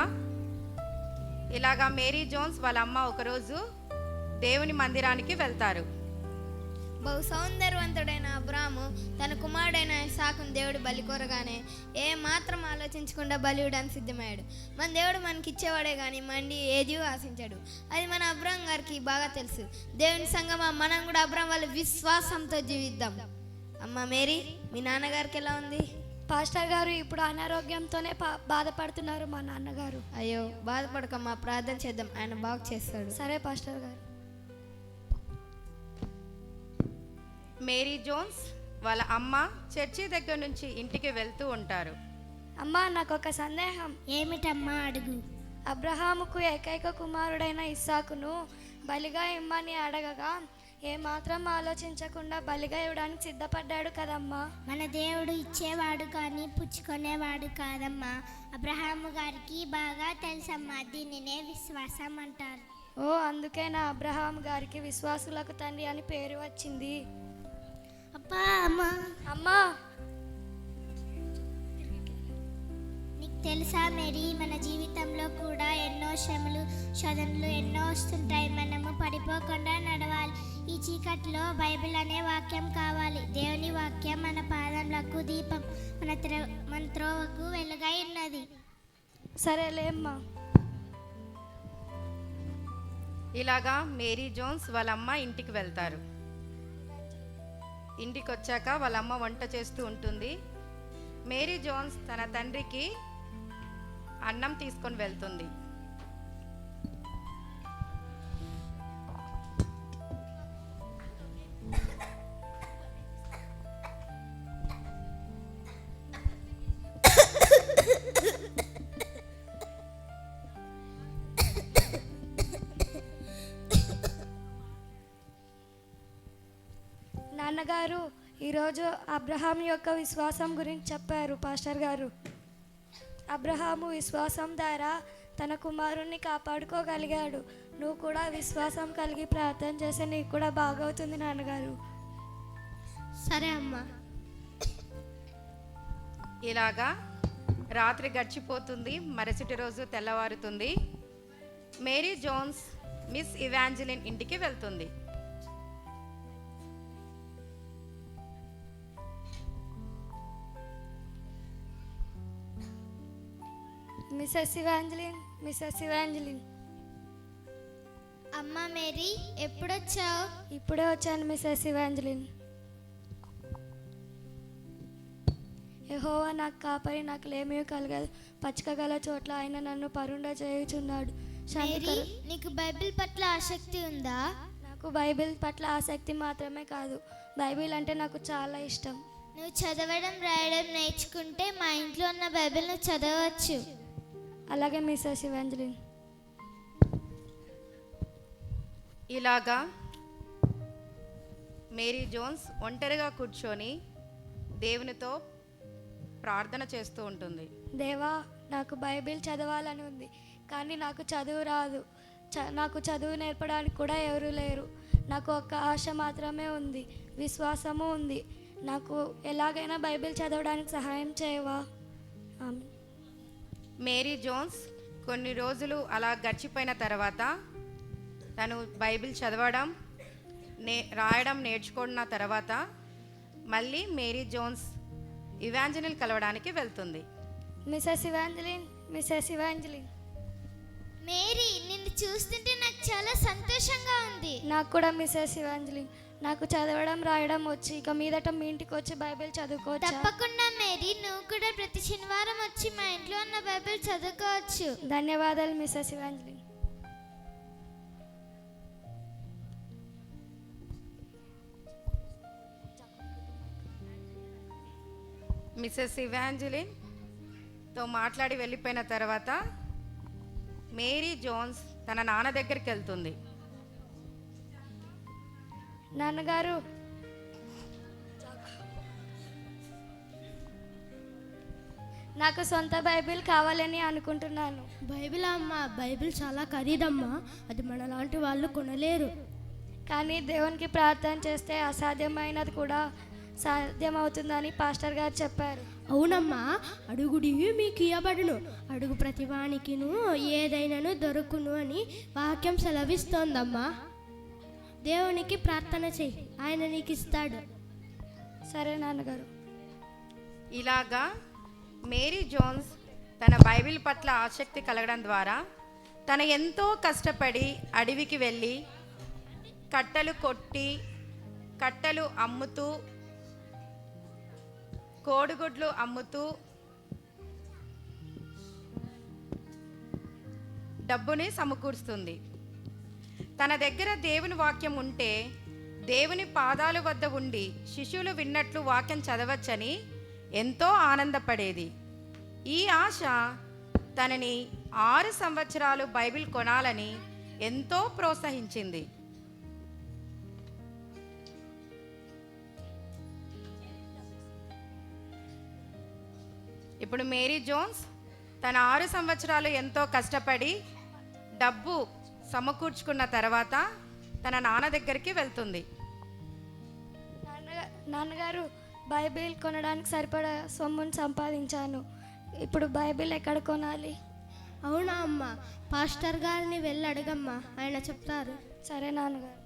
ఇలాగా మేరీ జోన్స్ వాళ్ళ అమ్మ ఒకరోజు దేవుని మందిరానికి వెళ్తారు. బహు సౌందర్యవంతుడైన అబ్రాము తన కుమారుడైన ఇస్సాకును దేవుడు బలి కోరగానే ఏ మాత్రం ఆలోచించకుండా బలియడానికి సిద్ధమయ్యాడు. మన దేవుడు మనకి ఇచ్చేవాడే కానీ మండి ఏది ఆశించాడు. అది మన అబ్రాం గారికి బాగా తెలుసు. దేవుని సంగమా, మనం కూడా అబ్రాం వాళ్ళ విశ్వాసంతో జీవిద్దాం. అమ్మ మేరీ, మీ నాన్నగారికి ఎలా ఉంది? పాస్టర్ గారు ఇప్పుడు అనారోగ్యంతోనే బాధపడుతున్నారు మా నాన్నగారు. అయ్యో, బాధపడకమ్మా, ప్రార్థన చేద్దాం, ఆయన బాగు చేస్తాడు. సరే పాస్టర్ గారు. మేరీ జోన్స్ వాళ్ళ అమ్మ చర్చి దగ్గర నుంచి ఇంటికి వెళ్తూ ఉంటారు. అమ్మా, నాకు ఒక సందేహం. ఏమిటమ్మా, అడుగు. అబ్రహాముకు ఏకైక కుమారుడైన ఇస్సాకును బలిగా ఇమ్మని అడగగా ఏమాత్రం ఆలోచించకుండా బలిగా ఇవ్వడానికి సిద్ధపడ్డాడు కదమ్మా. మన దేవుడు ఇచ్చేవాడు కానీ పుచ్చుకునేవాడు కాదమ్మా. అబ్రహాము గారికి బాగా తెలుసమ్మా. దీనినే విశ్వాసం అంటారు. ఓ, అందుకేనా అబ్రహాం గారికి విశ్వాసులకు తండ్రి అని పేరు వచ్చింది. అబ్బా అమ్మా, అమ్మా నీకు తెలుసా మేరీ, మన జీవితంలో కూడా ఎన్నో శ్రమలు శోధనలు ఎన్నో వస్తుంటాయి. మనము పడిపోకుండా నడవాలి. ఈ చీకట్లో బైబిల్ అనే వాక్యం కావాలి. దేవుని వాక్యం మన పాదములకు దీపం, మన త్రోవకు వెలుగై ఉన్నది. సరేలేమ్మా. ఇలాగా మేరీ జోన్స్ వాళ్ళ అమ్మ ఇంటికి వెళ్తారు. ఇంటికి వచ్చాక వాళ్ళ అమ్మ వంట చేస్తూ ఉంటుంది. మేరీ జోన్స్ తన తండ్రికి అన్నం తీసుకొని వెళ్తుంది. నాన్నగారు, ఈరోజు అబ్రహాం యొక్క విశ్వాసం గురించి చెప్పారు పాస్టర్ గారు. అబ్రహాము విశ్వాసం ద్వారా తన కుమారుణ్ణి కాపాడుకోగలిగాడు. నువ్వు కూడా విశ్వాసం కలిగి ప్రార్థన చేస్తే నీకు కూడా బాగవుతుంది నాన్నగారు. సరే అమ్మా. ఇలాగా రాత్రి గడిచిపోతుంది. మరుసటి రోజు తెల్లవారుతుంది. మేరీ జోన్స్ మిస్ ఇవాంజలిన్ ఇంటికి వెళ్తుంది. Mrs Evangeline. అమ్మ మేరీ, ఎప్పుడొచ్చావు? ఇప్పుడే వచ్చాను మిసెస్ ఇవాంజలిన్. యెహోవా నాకు కాపరి, నాకు లేమీ కలగదు. పచ్చిక గల చోట్ల ఆయన నన్ను పరుండ చేయుచున్నాడు. మేరీ, నీకు బైబిల్ పట్ల ఆసక్తి ఉందా? నాకు బైబిల్ పట్ల ఆసక్తి మాత్రమే కాదు, బైబిల్ అంటే నాకు చాలా ఇష్టం. నువ్వు చదవడం రాయడం నేర్చుకుంటే మా ఇంట్లో ఉన్న బైబిల్ నువ్వు చదవచ్చు. అలాగే మిసెస్ ఇవాంజలిన్. ఇలాగా మేరీ జోన్స్ ఒంటరిగా కూర్చొని దేవునితో ప్రార్థన చేస్తూ ఉంటుంది. దేవా, నాకు బైబిల్ చదవాలని ఉంది, కానీ నాకు చదువు రాదు. నాకు చదువు నేర్పడానికి కూడా ఎవరు లేరు. నాకు ఒక్క ఆశ మాత్రమే ఉంది, విశ్వాసము ఉంది. నాకు ఎలాగైనా బైబిల్ చదవడానికి సహాయం చేయవా? ఆమేన్. మేరీ జోన్స్ కొన్ని రోజులు అలా గడిచిపోయిన తర్వాత తను బైబిల్ చదవడం రాయడం నేర్చుకున్న తర్వాత మళ్ళీ మేరీ జోన్స్ ఇవాంజలిన్ కలవడానికి వెళ్తుంది. Mrs Evangeline. మేరీ, నిన్ను చూస్తుంటే నాకు చాలా సంతోషంగా ఉంది. నాకు కూడా మిసెస్ ఇవాంజలిన్. నాకు చదవడం రాయడం వచ్చి ఇక మీదట మీ ఇంటికి వచ్చి బైబిల్ చదువుకోవచ్చు. తప్పకుండా మేరీ, నువ్వు కూడా ప్రతి శనివారం వచ్చి మా ఇంట్లో ఉన్న బైబిల్ చదువుకోవచ్చు. ధన్యవాదాలు మిసెస్ ఇవాంజలిన్. మిసెస్ ఇవాంజలిన్తో మాట్లాడి వెళ్ళిపోయిన తర్వాత మేరీ జోన్స్ తన నాన్న దగ్గరికి వెళ్తుంది. నాన్నగారు, నాకు సొంత బైబిల్ కావాలని అనుకుంటున్నాను. బైబిల్ అమ్మా, బైబిల్ చాలా ఖరీదమ్మా. అది మనలాంటి వాళ్ళు కొనలేరు. కానీ దేవునికి ప్రార్థన చేస్తే అసాధ్యమైనది కూడా సాధ్యమవుతుందని పాస్టర్ గారు చెప్పారు. అవునమ్మా, అడుగుడి మీకు ఇవ్వబడును, అడుగు ప్రతివానికిను ఏదైనాను దొరుకును అని వాక్యం సెలవిస్తోందమ్మా. దేవునికి ప్రార్థన చెయ్యి, ఆయన నీకు ఇస్తాడు. సరే నాన్నగారు. ఇలాగా మేరీ జోన్స్ తన బైబిల్ పట్ల ఆసక్తి కలగడం ద్వారా తను ఎంతో కష్టపడి అడవికి వెళ్ళి కట్టెలు కొట్టి కట్టెలు అమ్ముతూ కోడిగుడ్లు అమ్ముతూ డబ్బుని సమకూరుస్తుంది. తన దగ్గర దేవుని వాక్యం ఉంటే దేవుని పాదాల వద్ద ఉండి శిష్యులు విన్నట్లు వాక్యం చదవచ్చని ఎంతో ఆనందపడేది. ఈ ఆశ తనని 6 సంవత్సరాలు బైబిల్ కొనాలని ఎంతో ప్రోత్సహించింది. ఇప్పుడు మేరీ జోన్స్ తన 6 సంవత్సరాలు ఎంతో కష్టపడి డబ్బు సమకూర్చుకున్న తర్వాత తన నాన్న దగ్గరికి వెళ్తుంది. నాన్నగారు, బైబిల్ కొనడానికి సరిపడా సొమ్మును సంపాదించాను. ఇప్పుడు బైబిల్ ఎక్కడ కొనాలి? అవునా అమ్మ, పాస్టర్ గారిని వెళ్ళి అడగమ్మా, ఆయన చెప్తారు. సరే నాన్నగారు.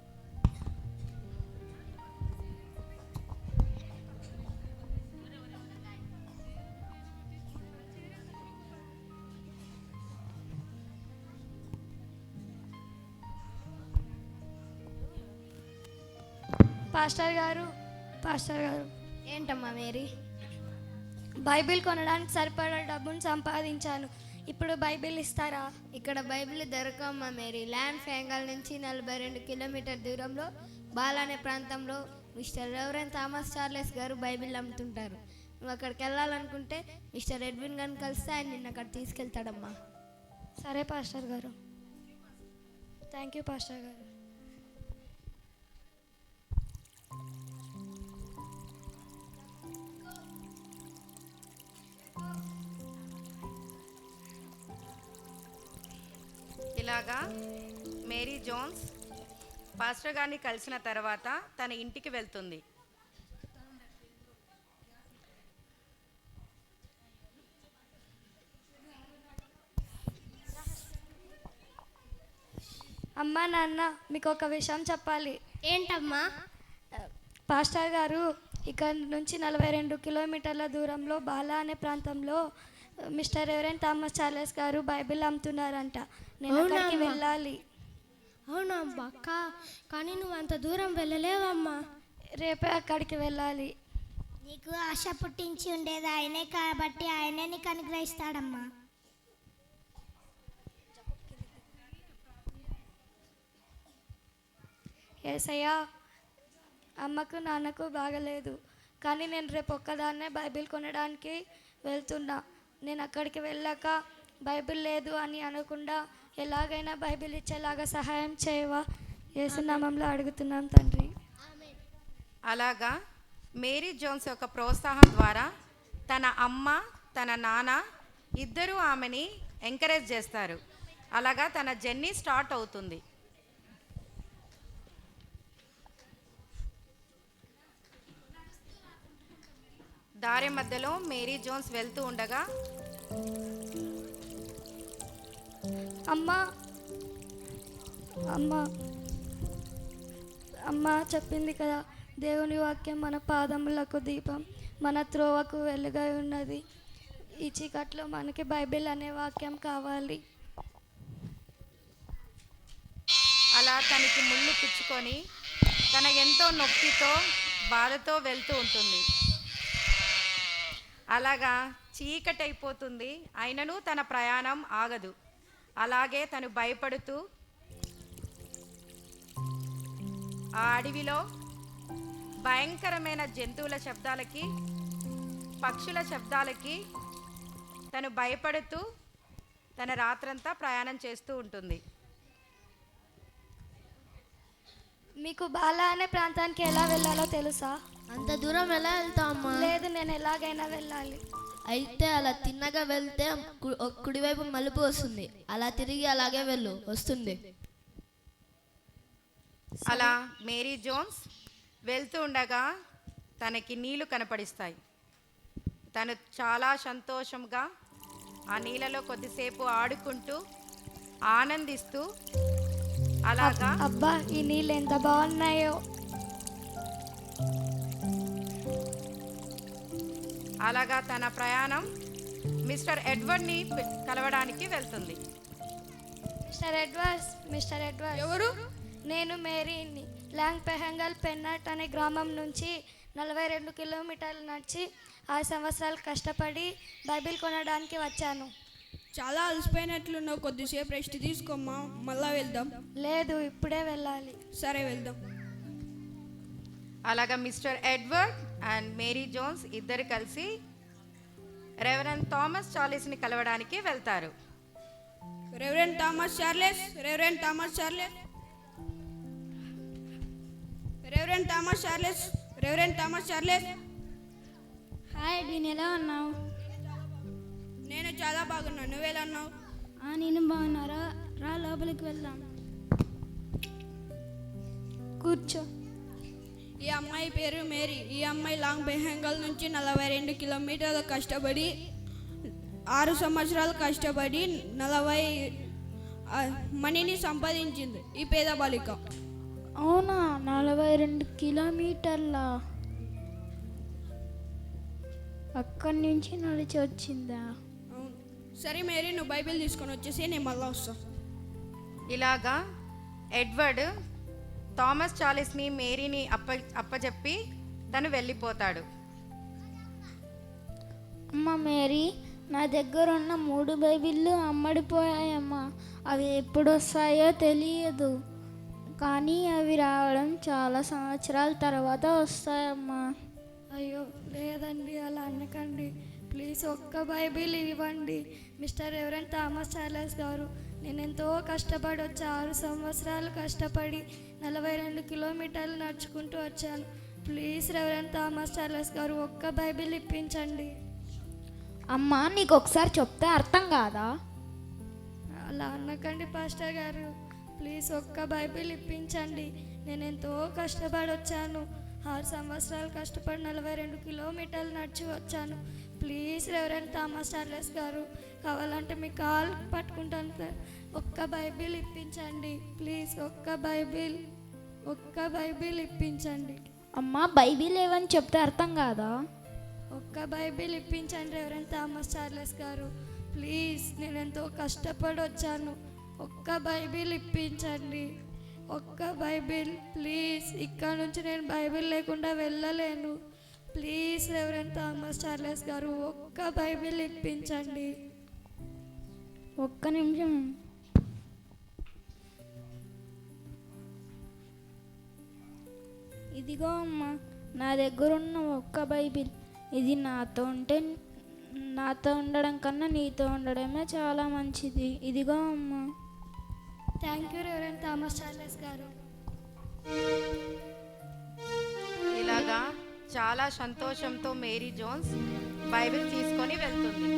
పాస్టర్ గారు, ఏంటమ్మా మేరీ? బైబిల్ కొనడానికి సరిపడా డబ్బును సంపాదించాను. ఇప్పుడు బైబిల్ ఇస్తారా? ఇక్కడ బైబిల్ దొరకమ్మా మేరీ. ల్యాండ్ ఫెంగల్ నుంచి 42 కిలోమీటర్ దూరంలో బాల్ అనే ప్రాంతంలో మిస్టర్ రెవరెండ్ థామస్ చార్లెస్ గారు బైబిల్ అమ్ముతుంటారు. నువ్వు అక్కడికి వెళ్ళాలనుకుంటే మిస్టర్ ఎడ్విన్ గారిని కలిస్తే ఆయన నిన్ను అక్కడ తీసుకెళ్తాడమ్మా. సరే పాస్టర్ గారు. థ్యాంక్ యూ పాస్టర్ గారు. ఇలాగా మేరీ జోన్స్ పాస్టర్ గారిని కలిసిన తర్వాత తన ఇంటికి వెళ్తుంది. అమ్మా, నాన్న, మీకు ఒక విషయం చెప్పాలి. ఏంటమ్మా? పాస్టర్ గారు ఇక్కడ నుంచి 42 కిలోమీటర్ల దూరంలో బాలా అనే ప్రాంతంలో మిస్టర్ రెవరెండ్ థామస్ చార్లెస్ గారు బైబిల్ అమ్ముతున్నారంట. నేను అక్కడికి వెళ్ళాలి. అవునా అక్క? కానీ నువ్వు అంత దూరం వెళ్ళలేవమ్మా. రేపే అక్కడికి వెళ్ళాలి. నీకు ఆశ పుట్టించి ఉండేది ఆయనే కాబట్టి ఆయనే నీకు అనుగ్రహిస్తాడమ్మా. యేసయ్యా, అమ్మకు నాన్నకు బాగలేదు, కానీ నేను రేపు ఒక్కదాన్నే బైబిల్ కొనడానికి వెళ్తున్నా. నేను అక్కడికి వెళ్ళాక బైబిల్ లేదు అని అనకుండా ఎలాగైనా బైబిల్ ఇచ్చేలాగా సహాయం చేయవా? యేసు నామంలో అడుగుతున్నాం తండ్రి. అలాగా మేరీ జోన్స్ యొక్క ప్రోత్సాహం ద్వారా తన అమ్మ, తన నాన్న ఇద్దరూ ఆమెని ఎంకరేజ్ చేస్తారు. అలాగా తన జర్నీ స్టార్ట్ అవుతుంది. దారి మధ్యలో మేరీ జోన్స్ వెళ్తూ ఉండగా అమ్మా అమ్మా అమ్మ చెప్పింది కదా, దేవుని వాక్యం మన పాదములకు దీపం, మన త్రోవకు వెలుగై ఉన్నది. ఈ చీకట్లో మనకి బైబిల్ అనే వాక్యం కావాలి. అలా తనకి ముళ్ళు పుచ్చుకొని తన ఎంతో నొప్పితో బాధతో వెళ్తూ ఉంటుంది. అలాగా చీకటి అయిపోతుంది, అయినను తన ప్రయాణం ఆగదు. అలాగే తను భయపడుతూ ఆ అడవిలో భయంకరమైన జంతువుల శబ్దాలకి, పక్షుల శబ్దాలకి తను భయపడుతూ తన రాత్రంతా ప్రయాణం చేస్తూ ఉంటుంది. మీకు బాలా అనే ప్రాంతానికి ఎలా వెళ్ళాలో తెలుసా? అంత దూరం ఎలా వెళ్తామా? లేదు, నేను ఎలాగైనా వెళ్ళాలి. అయితే అలా తిన్నగా వెళ్తే కుడివైపు మలుపు వస్తుంది, అలా తిరిగి అలాగే వెళ్ళు, వస్తుంది. అలా మేరీ జోన్స్ వెళ్తూ ఉండగా తనకి నీళ్లు కనపడిస్తాయి. తను చాలా సంతోషంగా ఆ నీళ్ళలో కొద్దిసేపు ఆడుకుంటూ ఆనందిస్తూ అలాగా అబ్బా, ఈ నీళ్ళు ఎంత బాగున్నాయో. అలాగా తన ప్రయాణం మిస్టర్ ఎడ్వర్డ్ని కలవడానికి వెళ్తుంది. మిస్టర్ ఎడ్వర్డ్ ఎవరు? నేను మేరీని. లాంగ్ పెహంగల్ పెన్నట్ అనే గ్రామం నుంచి 42 కిలోమీటర్లు నడిచి 6 సంవత్సరాలు కష్టపడి బైబిల్ కొనడానికి వచ్చాను. చాలా అలసిపోయినట్లున్నావు, కొద్దిసేపు రెస్ట్ తీసుకోమ్మా, మళ్ళా వెళ్దాం. లేదు, ఇప్పుడే వెళ్ళాలి. సరే వెళ్దాం. అలాగా mister Edward and Mary Jones ఇద్దరు కలిసి రెవరెండ్ థామస్ చార్లెస్ని కలవడానికి వెళ్తారు. Reverend Thomas Charles, reverend Thomas Charles, reverend Thomas Charles, reverend Thomas Charles. Hi Dean, ఎలా ఉన్నావు? నేను చాలా బాగున్నాను, నువ్వెలా ఉన్నావు? నేను బాగున్నారా? రా లోపలికి వెళ్దాం. కూర్చో. ఈ అమ్మాయి పేరు మేరీ. ఈ అమ్మాయి లాంగ్ బెంగాల్ నుంచి 42 కిలోమీటర్లు కష్టపడి 6 సంవత్సరాలు కష్టపడి 40 మనీని సంపాదించింది ఈ పేద బాలిక. అవునా, 42 కిలోమీటర్ల అక్కడి నుంచి నడిచి వచ్చిందా? అవును. సరే మేరీ, నువ్వు బైబిల్ తీసుకొని వచ్చేసి నేను మళ్ళీ వస్తాను. ఇలాగా ఎడ్వర్డ్ థామస్ చార్లెస్ని మేరీని అప్పచెప్పి తను వెళ్ళిపోతాడు. అమ్మ మేరీ, నా దగ్గర ఉన్న 3 బైబిళ్ళు అమ్మడిపోయాయమ్మా. అవి ఎప్పుడు వస్తాయో తెలియదు, కానీ అవి రావడం చాలా సంవత్సరాల తర్వాత వస్తాయమ్మా. అయ్యో లేదండి, అలా అనకండి. ప్లీజ్ ఒక్క బైబిల్ ఇవ్వండి. మిస్టర్ రెవరెండ్ థామస్ చార్లెస్ గారు, నేను ఎంతో కష్టపడి వచ్చి 6 సంవత్సరాలు కష్టపడి 42 కిలోమీటర్లు నడుచుకుంటూ వచ్చాను. ప్లీజ్ రెవరెండ్ థామస్ చార్లెస్ గారు, ఒక్క బైబిల్ ఇప్పించండి. అమ్మా, నీకు ఒకసారి చెప్తే అర్థం కాదా? అలా అనకండి పాస్టర్ గారు, ప్లీజ్ ఒక్క బైబిల్ ఇప్పించండి. నేను ఎంతో కష్టపడి వచ్చాను, 6 సంవత్సరాలు కష్టపడి 42 కిలోమీటర్లు నడిచి వచ్చాను. ప్లీజ్ రెవరెండ్ థామస్ చార్లెస్ గారు, కావాలంటే మీ కాల్ పట్టుకుంటాను సార్, ఒక్క బైబిల్ ఇప్పించండి ప్లీజ్. ఒక్క బైబిల్ ఇప్పించండి. అమ్మా, బైబిల్ ఏవని చెప్తే అర్థం కాదా? ఒక్క బైబిల్ ఇప్పించండి రెవరెండ్ థామస్ చార్లెస్ గారు, ప్లీజ్. నేను ఎంతో కష్టపడి వచ్చాను, ఒక్క బైబిల్ ఇప్పించండి. ఒక్క బైబిల్ ప్లీజ్. ఇక్కడ నుంచి నేను బైబిల్ లేకుండా వెళ్ళలేను. ప్లీజ్ రెవరెండ్ థామస్ చార్లెస్ గారు, ఒక్క బైబిల్ ఇప్పించండి. ఒక్క నిమిషం. ఇదిగో అమ్మా, నా దగ్గర ఉన్న ఒక్క బైబిల్. ఇది నాతో ఉండడం కన్నా నీతో ఉండడమే చాలా మంచిది. ఇదిగో అమ్మా. Thank you reverend Thomas Charles గారు. ఇలాగా చాలా సంతోషంతో మేరీ జోన్స్ బైబిల్ తీసుకొని వెళ్తుంది.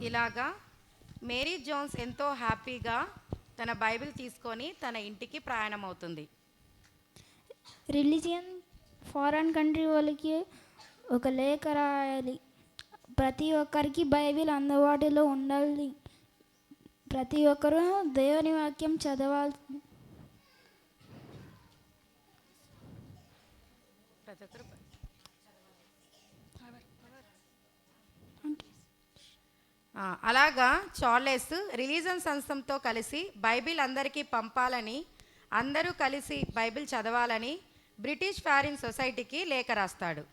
ఇలాగా మేరీ జోన్స్ ఎంతో హ్యాపీగా తన బైబిల్ తీసుకొని తన ఇంటికి ప్రయాణమవుతుంది. రిలీజియన్ ఫారెన్ కంట్రీ వాళ్ళకి ఒక లేఖ రాయాలి. ప్రతి ఒక్కరికి బైబిల్ అందుబాటులో ఉండాలి. ప్రతి ఒక్కరూ దేవుని వాక్యం చదవాలి. అలాగా చార్లెస్ రిలీజన్ సంస్థతో కలిసి బైబిల్ అందరికీ పంపాలని, అందరూ కలిసి బైబిల్ చదవాలని బ్రిటిష్ ఫారిన్ సొసైటీకి లేఖ రాస్తాడు.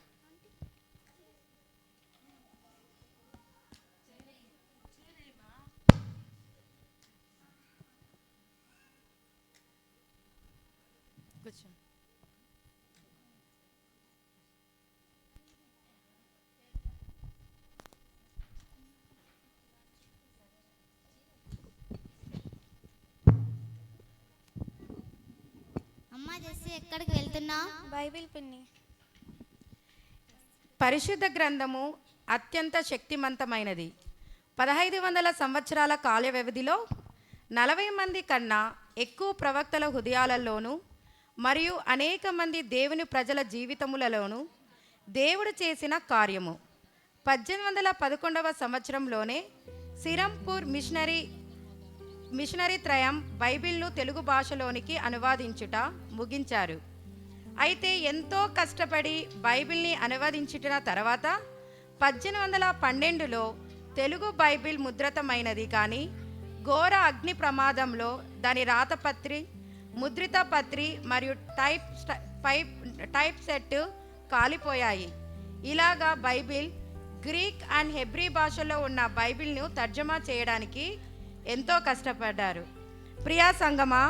అమ్మా జెస్సీ, ఎక్కడికి వెళ్తున్నావు? బైబిల్ పిన్ని. పరిశుద్ధ గ్రంథము అత్యంత శక్తివంతమైనది. 1500 సంవత్సరాల కాల వ్యవధిలో 40 మంది కన్నా ఎక్కువ ప్రవక్తల హృదయాలలోనూ మరియు అనేక మంది దేవుని ప్రజల జీవితములలోనూ దేవుడు చేసిన కార్యము. 1811 సంవత్సరంలోనే సిరంపూర్ మిషనరీ త్రయం బైబిల్ను తెలుగు భాషలోనికి అనువాదించుట ముగించారు. అయితే ఎంతో కష్టపడి బైబిల్ని అనువదించిన తర్వాత 1812లో తెలుగు బైబిల్ ముద్రితమైనది. కానీ ఘోర అగ్ని ప్రమాదంలో దాని రాతపత్రి, ముద్రిత పత్రి మరియు టైప్ సెట్ కాలిపోయాయి. ఇలాగా బైబిల్ గ్రీక్ అండ్ హెబ్రీ భాషలో ఉన్న బైబిల్ను తర్జమా చేయడానికి ఎంతో కష్టపడ్డారు. ప్రియా సంగమా,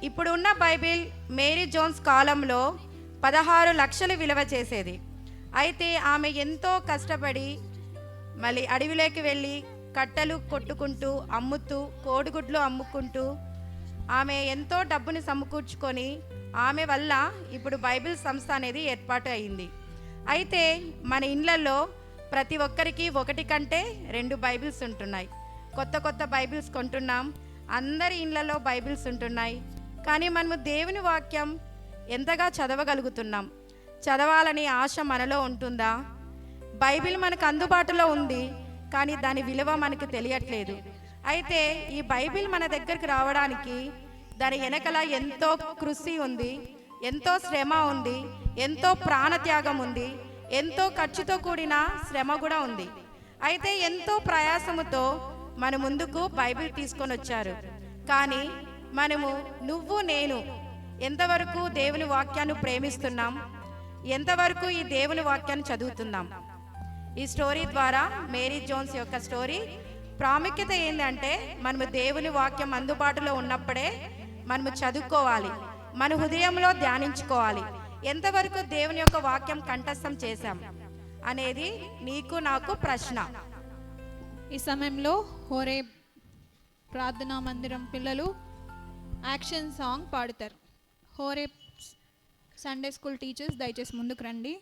ఇప్పుడు ఉన్న బైబిల్ మేరీ జోన్స్ కాలంలో 16 లక్షలు విలువ చేసేది. అయితే ఆమె ఎంతో కష్టపడి మళ్ళీ అడవిలోకి వెళ్ళి కట్టెలు కొట్టుకుంటూ అమ్ముతూ కోడిగుడ్లు అమ్ముకుంటూ ఆమె ఎంతో డబ్బుని సమకూర్చుకొని ఆమె వల్ల ఇప్పుడు బైబిల్ సంస్థ అనేది ఏర్పాటు అయింది. అయితే మన ఇళ్ళల్లో ప్రతి ఒక్కరికి 1 కంటే 2 బైబిల్స్ ఉంటున్నాయి. కొత్త బైబిల్స్ కొంటున్నాం. అందరి ఇళ్ళల్లో బైబిల్స్ ఉంటున్నాయి. కానీ మనము దేవుని వాక్యం ఎంతగా చదవగలుగుతున్నాం? చదవాలని ఆశ మనలో ఉంటుందా? బైబిల్ మనకు అందుబాటులో ఉంది, కానీ దాని విలువ మనకు తెలియట్లేదు. అయితే ఈ బైబిల్ మన దగ్గరికి రావడానికి దాని వెనకల ఎంతో కృషి ఉంది, ఎంతో శ్రమ ఉంది, ఎంతో ప్రాణత్యాగం ఉంది, ఎంతో ఖర్చుతో కూడిన శ్రమ కూడా ఉంది. అయితే ఎంతో ప్రయాసముతో మన ముందుకు బైబిల్ తీసుకొని వచ్చారు. కానీ మనము నేను ఎంతవరకు దేవుని వాక్యాన్ని ప్రేమిస్తున్నాం? ఎంతవరకు ఈ దేవుని వాక్యాన్ని చదువుతున్నాం? ఈ స్టోరీ ద్వారా, మేరీ జోన్స్ యొక్క స్టోరీ ప్రాముఖ్యత ఏంటంటే, మనము దేవుని వాక్యం అందుబాటులో ఉన్నప్పుడే మనము చదువుకోవాలి, మన హృదయంలో ధ్యానించుకోవాలి. ఎంతవరకు దేవుని యొక్క వాక్యం కంఠస్థం చేశాం అనేది నీకు నాకు ప్రశ్న. ఈ సమయంలో హోరే ప్రార్థనా మందిరం పిల్లలు యాక్షన్ సాంగ్ పాడుతారు. హోరే సండే స్కూల్ టీచర్స్ దయచేసి ముందుకు రండి.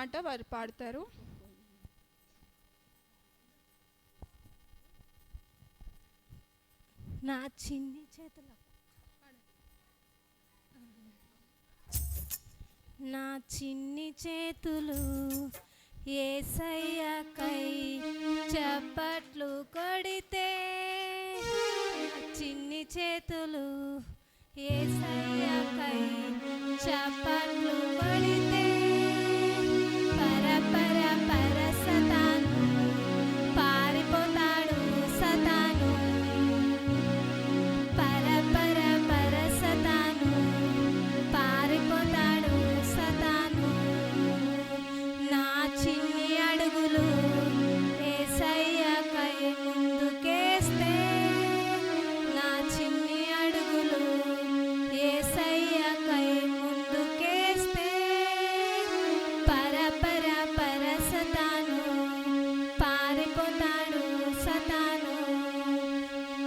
పాట వారు పాడతారు. నా చిన్ని చేతుల నా చిన్ని చేతులు యేసయ్యకై చప్పట్లు కొడితే, చిన్ని చేతులు యేసయ్యకై చప్పట్లు కొడితే, పరపర పర సతాను పారిపోతాడు సతాను, పరపర పర సతాను పారిపోతాడు సతాను. నా చిన్ని అడుగులు యేసయ్యకై ముందుకేస్తే, నా చిన్ని అడుగులు యేసయ్యకై ముందుకేస్తే, పరపర పర సతాను పారిపోతాడు సతాను,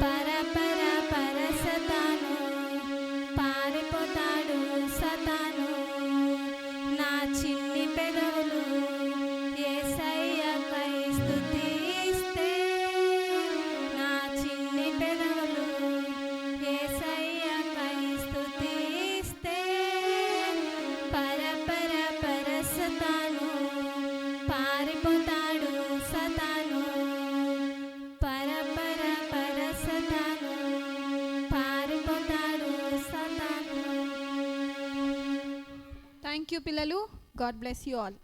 పరపర పర సతాను పారిపోతాడు సతాను. నా చిన్ని పెదవులు యేసయ్యకై స్తుతిస్తే, నా చిన్ని పెదవులు యేసయ్యకై స్తుతిస్తే, పరపర పర సతాను పారిపోతాడు సతాను, పరపర పర సతాను పారిపోతాడు సతాను. థ్యాంక్ యూ పిల్లలు. God bless you all.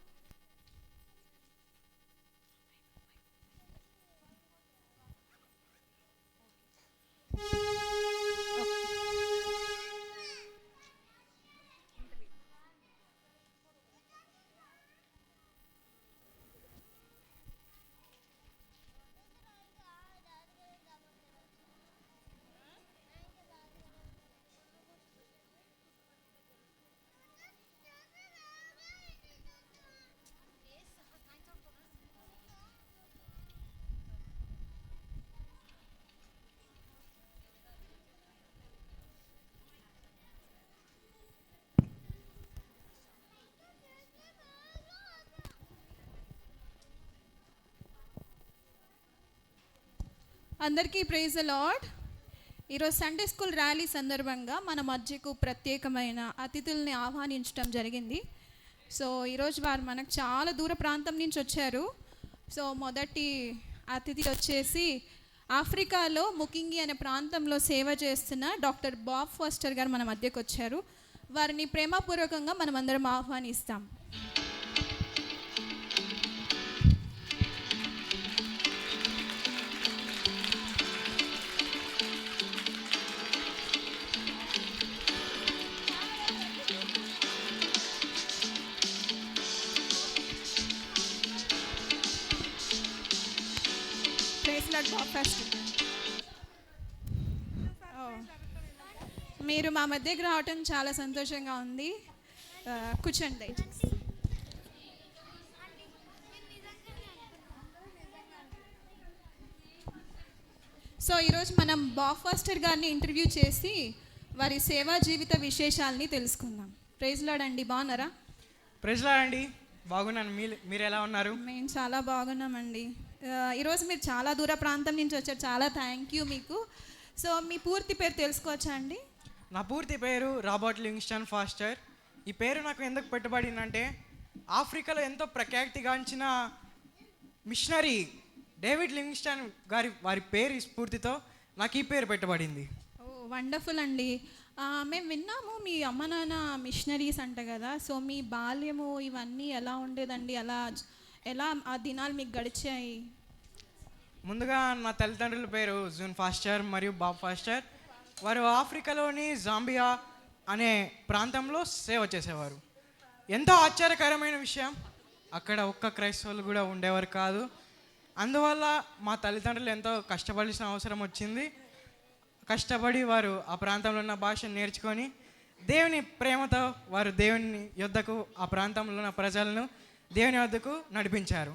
అందరికీ ప్రైజ్ ద లార్డ్. ఈరోజు సండే స్కూల్ ర్యాలీ సందర్భంగా మన మధ్యకు ప్రత్యేకమైన అతిథుల్ని ఆహ్వానించడం జరిగింది. సో ఈరోజు వారు మనకు చాలా దూర ప్రాంతం నుంచి వచ్చారు. సో మొదటి అతిథి వచ్చేసి ఆఫ్రికాలో ముకింగి అనే ప్రాంతంలో సేవ చేస్తున్న డాక్టర్ బాబ్ ఫాస్టర్ గారు మన మధ్యకు వచ్చారు. వారిని ప్రేమపూర్వకంగా మనం అందరం ఆహ్వానిస్తాం. మీరు మా మధ్యకి రావటం చాలా సంతోషంగా ఉంది. కూర్చోండి. సో ఈరోజు మనం బాబ్ ఫాస్టర్ గారిని ఇంటర్వ్యూ చేసి వారి సేవా జీవిత విశేషాలని తెలుసుకుందాం. ప్రైజ్ లార్డ్ అండి, బాగున్నారా? ప్రైజ్ లార్డ్ అండి, బాగున్నాను. మీరు ఎలా ఉన్నారు? మేము చాలా బాగున్నామండి. ఈరోజు మీరు చాలా దూర ప్రాంతం నుంచి వచ్చారు, చాలా థ్యాంక్ యూ మీకు. సో మీ పూర్తి పేరు తెలుసుకోవచ్చా అండి? నా పూర్తి పేరు రాబర్ట్ లివింగ్స్టన్ ఫాస్టర్. ఈ పేరు నాకు ఎందుకు పెట్టబడిందంటే, ఆఫ్రికాలో ఎంతో ప్రఖ్యాతిగాంచిన మిషనరీ డేవిడ్ లివింగ్స్టన్ వారి పేరు స్ఫూర్తితో నాకు ఈ పేరు పెట్టబడింది. ఓ వండర్ఫుల్ అండి. మేము విన్నాము మీ అమ్మ నాన్న మిషనరీస్ అంట కదా. సో మీ బాల్యము ఇవన్నీ ఎలా ఉండేదండి? ఎలా ఆ దినాలు మీకు గడిచాయి? ముందుగా నా తల్లిదండ్రుల పేరు జూన్ ఫాస్టర్ మరియు బాబ్ ఫాస్టర్. వారు ఆఫ్రికాలోని జాంబియా అనే ప్రాంతంలో సేవ చేసేవారు. ఎంతో ఆశ్చర్యకరమైన విషయం, అక్కడ ఒక్క క్రైస్తవులు కూడా ఉండేవారు కాదు. అందువల్ల మా తల్లిదండ్రులు ఎంతో కష్టపడాల్సిన అవసరం వచ్చింది. కష్టపడి వారు ఆ ప్రాంతంలో ఉన్న భాషను నేర్చుకొని దేవుని ప్రేమతో వారు దేవుని యొద్దకు, ఆ ప్రాంతంలో ఉన్న ప్రజలను దేవుని వద్దకు నడిపించారు.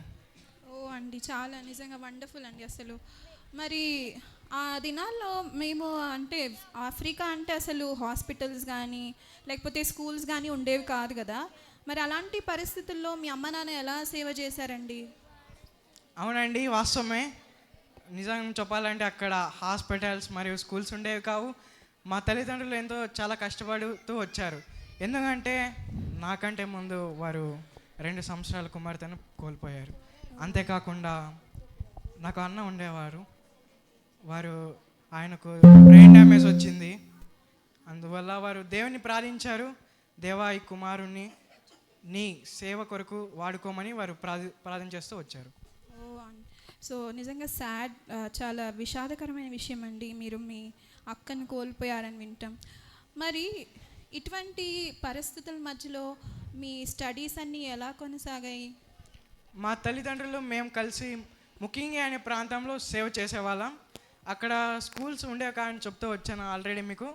ఓ అండి, చాలా నిజంగా వండర్ఫుల్ అండి. అసలు మరి ఆ దినాల్లో మేము అంటే ఆఫ్రికా అంటే అసలు హాస్పిటల్స్ కానీ లేకపోతే స్కూల్స్ కానీ ఉండేవి కాదు కదా. మరి అలాంటి పరిస్థితుల్లో మీ అమ్మ నాన్న ఎలా సేవ చేశారండి? అవునండి, వాస్తవమే. నిజం చెప్పాలంటే అక్కడ హాస్పిటల్స్ మరియు స్కూల్స్ ఉండేవి కావు. మా తల్లిదండ్రులు ఎంతో చాలా కష్టపడుతూ వచ్చారు. ఎందుకంటే నాకంటే ముందు వారు 2 సంవత్సరాల కుమార్తెను కోల్పోయారు. అంతేకాకుండా నాకు అన్న ఉండేవారు. ఆయనకు బ్రెయిన్ డ్యామేజ్ వచ్చింది. అందువల్ల వారు దేవుని ప్రార్థించారు. దేవా, ఈ కుమారుణ్ణి నీ సేవ కొరకు వాడుకోమని వారు ప్రార్థన చేస్తూ వచ్చారు. సో నిజంగా చాలా విషాదకరమైన విషయం అండి, మీరు మీ అక్కను కోల్పోయారని వింటాం. మరి ఇటువంటి పరిస్థితుల మధ్యలో మీ స్టడీస్ అన్నీ ఎలా కొనసాగాయి? మా తల్లిదండ్రులు మేము కలిసి ముఖ్యంగా అనే ప్రాంతంలో సేవ చేసేవాళ్ళం. అక్కడ స్కూల్స్ ఉండేవి కానీ చెప్తూ వచ్చాను ఆల్రెడీ మీకు.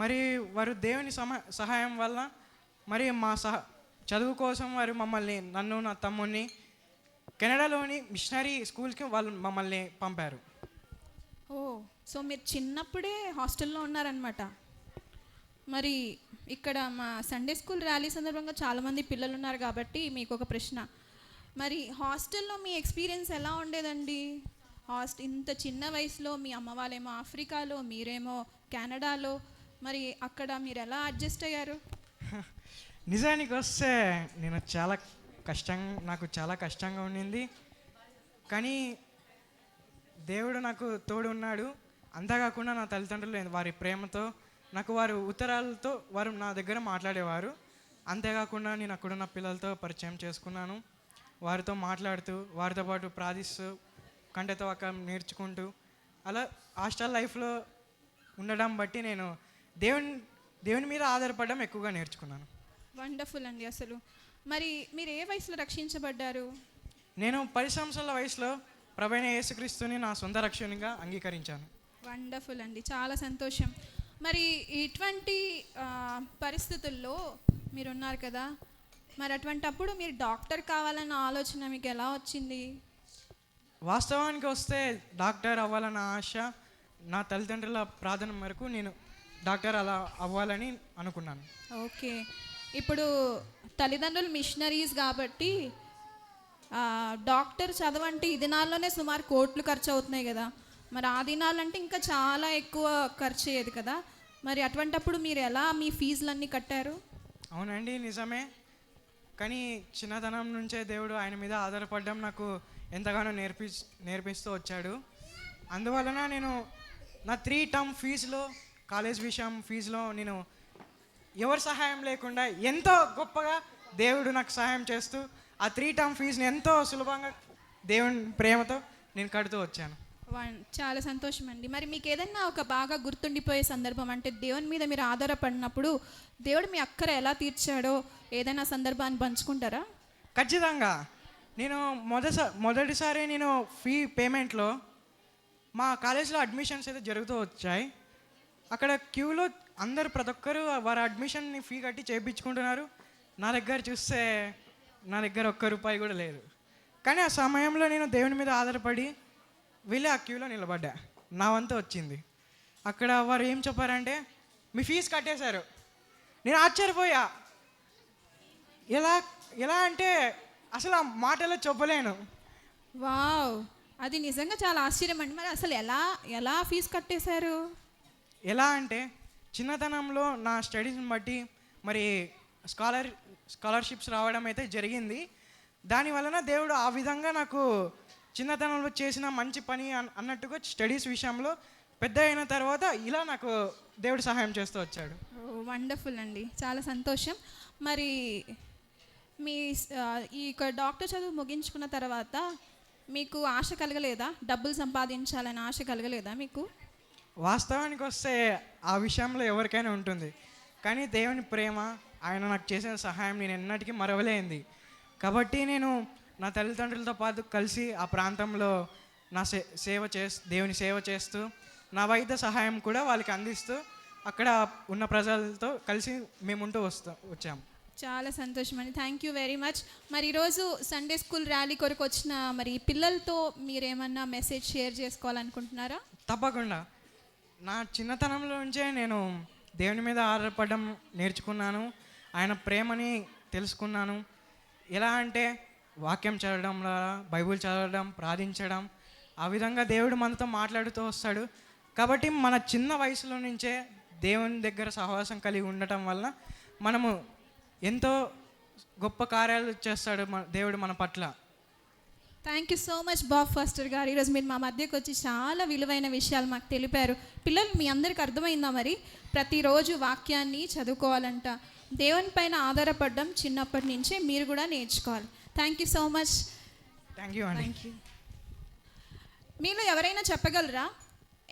మరి వారు దేవుని సహాయం వల్ల మరి మా చదువు కోసం వారు నన్ను నా తమ్ముడిని కెనడాలోని మిషనరీ స్కూల్కి వాళ్ళు మమ్మల్ని పంపారు. సో మీరు చిన్నప్పుడే హాస్టల్లో ఉన్నారనమాట. మరి ఇక్కడ మా సండే స్కూల్ ర్యాలీ సందర్భంగా చాలామంది పిల్లలు ఉన్నారు కాబట్టి మీకు ఒక ప్రశ్న. మరి హాస్టల్లో మీ ఎక్స్పీరియన్స్ ఎలా ఉండేదండి? ఇంత చిన్న వయసులో మీ అమ్మ వాళ్ళేమో ఆఫ్రికాలో, మీరేమో కెనడాలో, మరి అక్కడ మీరు ఎలా అడ్జస్ట్ అయ్యారు? నిజానికి వస్తే నాకు చాలా కష్టంగా ఉండింది. కానీ దేవుడు నాకు తోడు ఉన్నాడు. అంతేకాకుండా నా తల్లిదండ్రులు వారి ప్రేమతో నాకు వారు ఉత్తరాలతో వారు నా దగ్గర మాట్లాడేవారు. అంతేకాకుండా నేను అక్కడున్న పిల్లలతో పరిచయం చేసుకున్నాను. వారితో మాట్లాడుతూ, వారితో పాటు ప్రార్థిస్తూ, కంటెతో అక్కడ నేర్చుకుంటూ, అలా హాస్టల్ లైఫ్లో ఉండడం బట్టి నేను దేవుని మీద ఆధారపడడం ఎక్కువగా నేర్చుకున్నాను. వండర్ఫుల్ అండి. అసలు మరి మీరు ఏ వయసులో రక్షించబడ్డారు? నేను 10 సంవత్సరాల వయసులో ప్రభువైన యేసుక్రీస్తుని నా సొంత రక్షణగా అంగీకరించాను. వండర్ఫుల్ అండి, చాలా సంతోషం. మరి ఇటువంటి పరిస్థితుల్లో మీరున్నారు కదా, మరి అటువంటప్పుడు మీరు డాక్టర్ కావాలన్న ఆలోచన మీకు ఎలా వచ్చింది? వాస్తవానికి వస్తే డాక్టర్ అవ్వాలన్న ఆశ నా తల్లిదండ్రుల ప్రార్థన మేరకు నేను డాక్టర్ అలా అవ్వాలని అనుకున్నాను. ఓకే, ఇప్పుడు తల్లిదండ్రులు మిషనరీస్ కాబట్టి డాక్టర్ చదవంటే ఈ దినాల్లోనే సుమారు కోట్లు ఖర్చు అవుతున్నాయి కదా, మరి ఆ దినాలంటే ఇంకా చాలా ఎక్కువ ఖర్చు అయ్యేది కదా, మరి అటువంటప్పుడు మీరు ఎలా మీ ఫీజులన్నీ కట్టారు? అవునండి, నిజమే. కానీ చిన్నతనం నుంచే దేవుడు ఆయన మీద ఆధారపడడం నాకు ఎంతగానో నేర్పిస్తూ వచ్చాడు. అందువలన నేను నా 3 టర్మ్ ఫీజులో, కాలేజ్ ఫీజులో నేను ఎవరి సహాయం లేకుండా ఎంతో గొప్పగా దేవుడు నాకు సహాయం చేస్తూ ఆ 3 టర్మ్ ఫీజుని ఎంతో సులభంగా దేవుని ప్రేమతో నేను కడుతూ వచ్చాను. చాలా సంతోషం అండి. మరి మీకు ఏదైనా ఒక బాగా గుర్తుండిపోయే సందర్భం, అంటే దేవుని మీద మీరు ఆధారపడినప్పుడు దేవుడు మీ అక్కర ఎలా తీర్చాడో ఏదైనా సందర్భాన్ని పంచుకుంటారా? ఖచ్చితంగా. నేను మొదటిసారి నేను ఫీ పేమెంట్లో మా కాలేజీలో అడ్మిషన్స్ అయితే జరుగుతూ వచ్చాయి. అక్కడ క్యూలో అందరూ ప్రతి ఒక్కరు వారి అడ్మిషన్ని ఫీ కట్టి చేయించుకుంటున్నారు. నా దగ్గర చూస్తే నా దగ్గర ₹1 కూడా లేదు. కానీ ఆ సమయంలో నేను దేవుని మీద ఆధారపడి వెళ్ళి ఆ క్యూలో నిలబడ్డా. నా వంతు వచ్చింది. అక్కడ వారు ఏం చెప్పారంటే, మీ ఫీజు కట్టేశారు. నేను ఆశ్చర్యపోయా. ఎలా అంటే అసలు ఆ మాటలో చెప్పలేను. వావ్, అది నిజంగా చాలా ఆశ్చర్యం అండి. మరి అసలు ఎలా ఫీజు కట్టేశారు? ఎలా అంటే చిన్నతనంలో నా స్టడీస్ని బట్టి మరి స్కాలర్షిప్స్ రావడం అయితే జరిగింది. దాని వలన దేవుడు ఆ విధంగా నాకు చిన్నతనంలో చేసిన మంచి పని అన్నట్టుగా స్టడీస్ విషయంలో పెద్ద అయిన తర్వాత ఇలా నాకు దేవుడు సహాయం చేస్తూ వచ్చాడు. వండర్ఫుల్ అండి, చాలా సంతోషం. మరి మీ ఈ డాక్టర్ చదువు ముగించుకున్న తర్వాత మీకు ఆశ కలగలేదా? డబ్బులు సంపాదించాలని ఆశ కలగలేదా మీకు? వాస్తవానికి వస్తే ఆ విషయంలో ఎవరికైనా ఉంటుంది. కానీ దేవుని ప్రేమ, ఆయన నాకు చేసిన సహాయం నేను ఎన్నటికీ మరవలేంది. కాబట్టి నేను నా తల్లిదండ్రులతో పాటు కలిసి ఆ ప్రాంతంలో నా దేవుని సేవ చేస్తూ నా వైద్య సహాయం కూడా వాళ్ళకి అందిస్తూ అక్కడ ఉన్న ప్రజలతో కలిసి మేముంటూ వచ్చాము. చాలా సంతోషం అండి, థ్యాంక్ యూ వెరీ మచ్. మరి ఈరోజు సండే స్కూల్ ర్యాలీ కొరకు వచ్చిన మరి పిల్లలతో మీరేమన్నా మెసేజ్ షేర్ చేసుకోవాలనుకుంటున్నారా? తప్పకుండా. నా చిన్నతనంలో నుంచే నేను దేవుని మీద ఆధారపడడం నేర్చుకున్నాను. ఆయన ప్రేమని తెలుసుకున్నాను. ఎలా అంటే వాక్యం చదవడం ద్వారా, బైబిల్ చదవడం, ప్రార్థించడం, ఆ విధంగా దేవుడు మనతో మాట్లాడుతూ వస్తాడు. కాబట్టి మన చిన్న వయసులో నుంచే దేవుని దగ్గర సహవాసం కలిగి ఉండటం వల్ల మనము ఎంతో గొప్ప కార్యాలు చేస్తాడు దేవుడు మన పట్ల. Thank you so much Bob Foster గారు. ఈరోజు మీరు మా మధ్యకు వచ్చి చాలా విలువైన విషయాలు మాకు తెలిపారు. పిల్లలు, మీ అందరికీ అర్థమైందా? మరి ప్రతిరోజు వాక్యాన్ని చదువుకోవాలంట. దేవుని పైన ఆధారపడడం చిన్నప్పటి నుంచే మీరు కూడా నేర్చుకోవాలి. Thank you so much. Thank you అండి. Thank you. మీలో ఎవరైనా చెప్పగలరా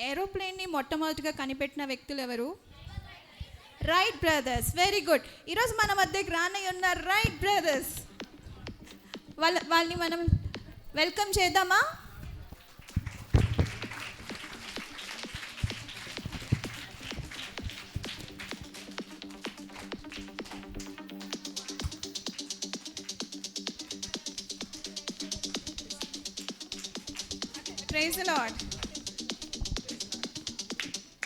ఏరోప్లేన్ని మొట్టమొదటిగా కనిపెట్టిన వ్యక్తులు ఎవరు? Wright brothers, very good. ఈరోజు మన మధ్యకి రానయ్య ఉన్నారు రైట్ బ్రదర్స్. వాళ్ళని మనం వెల్కమ్ చేద్దామా? Praise the lord.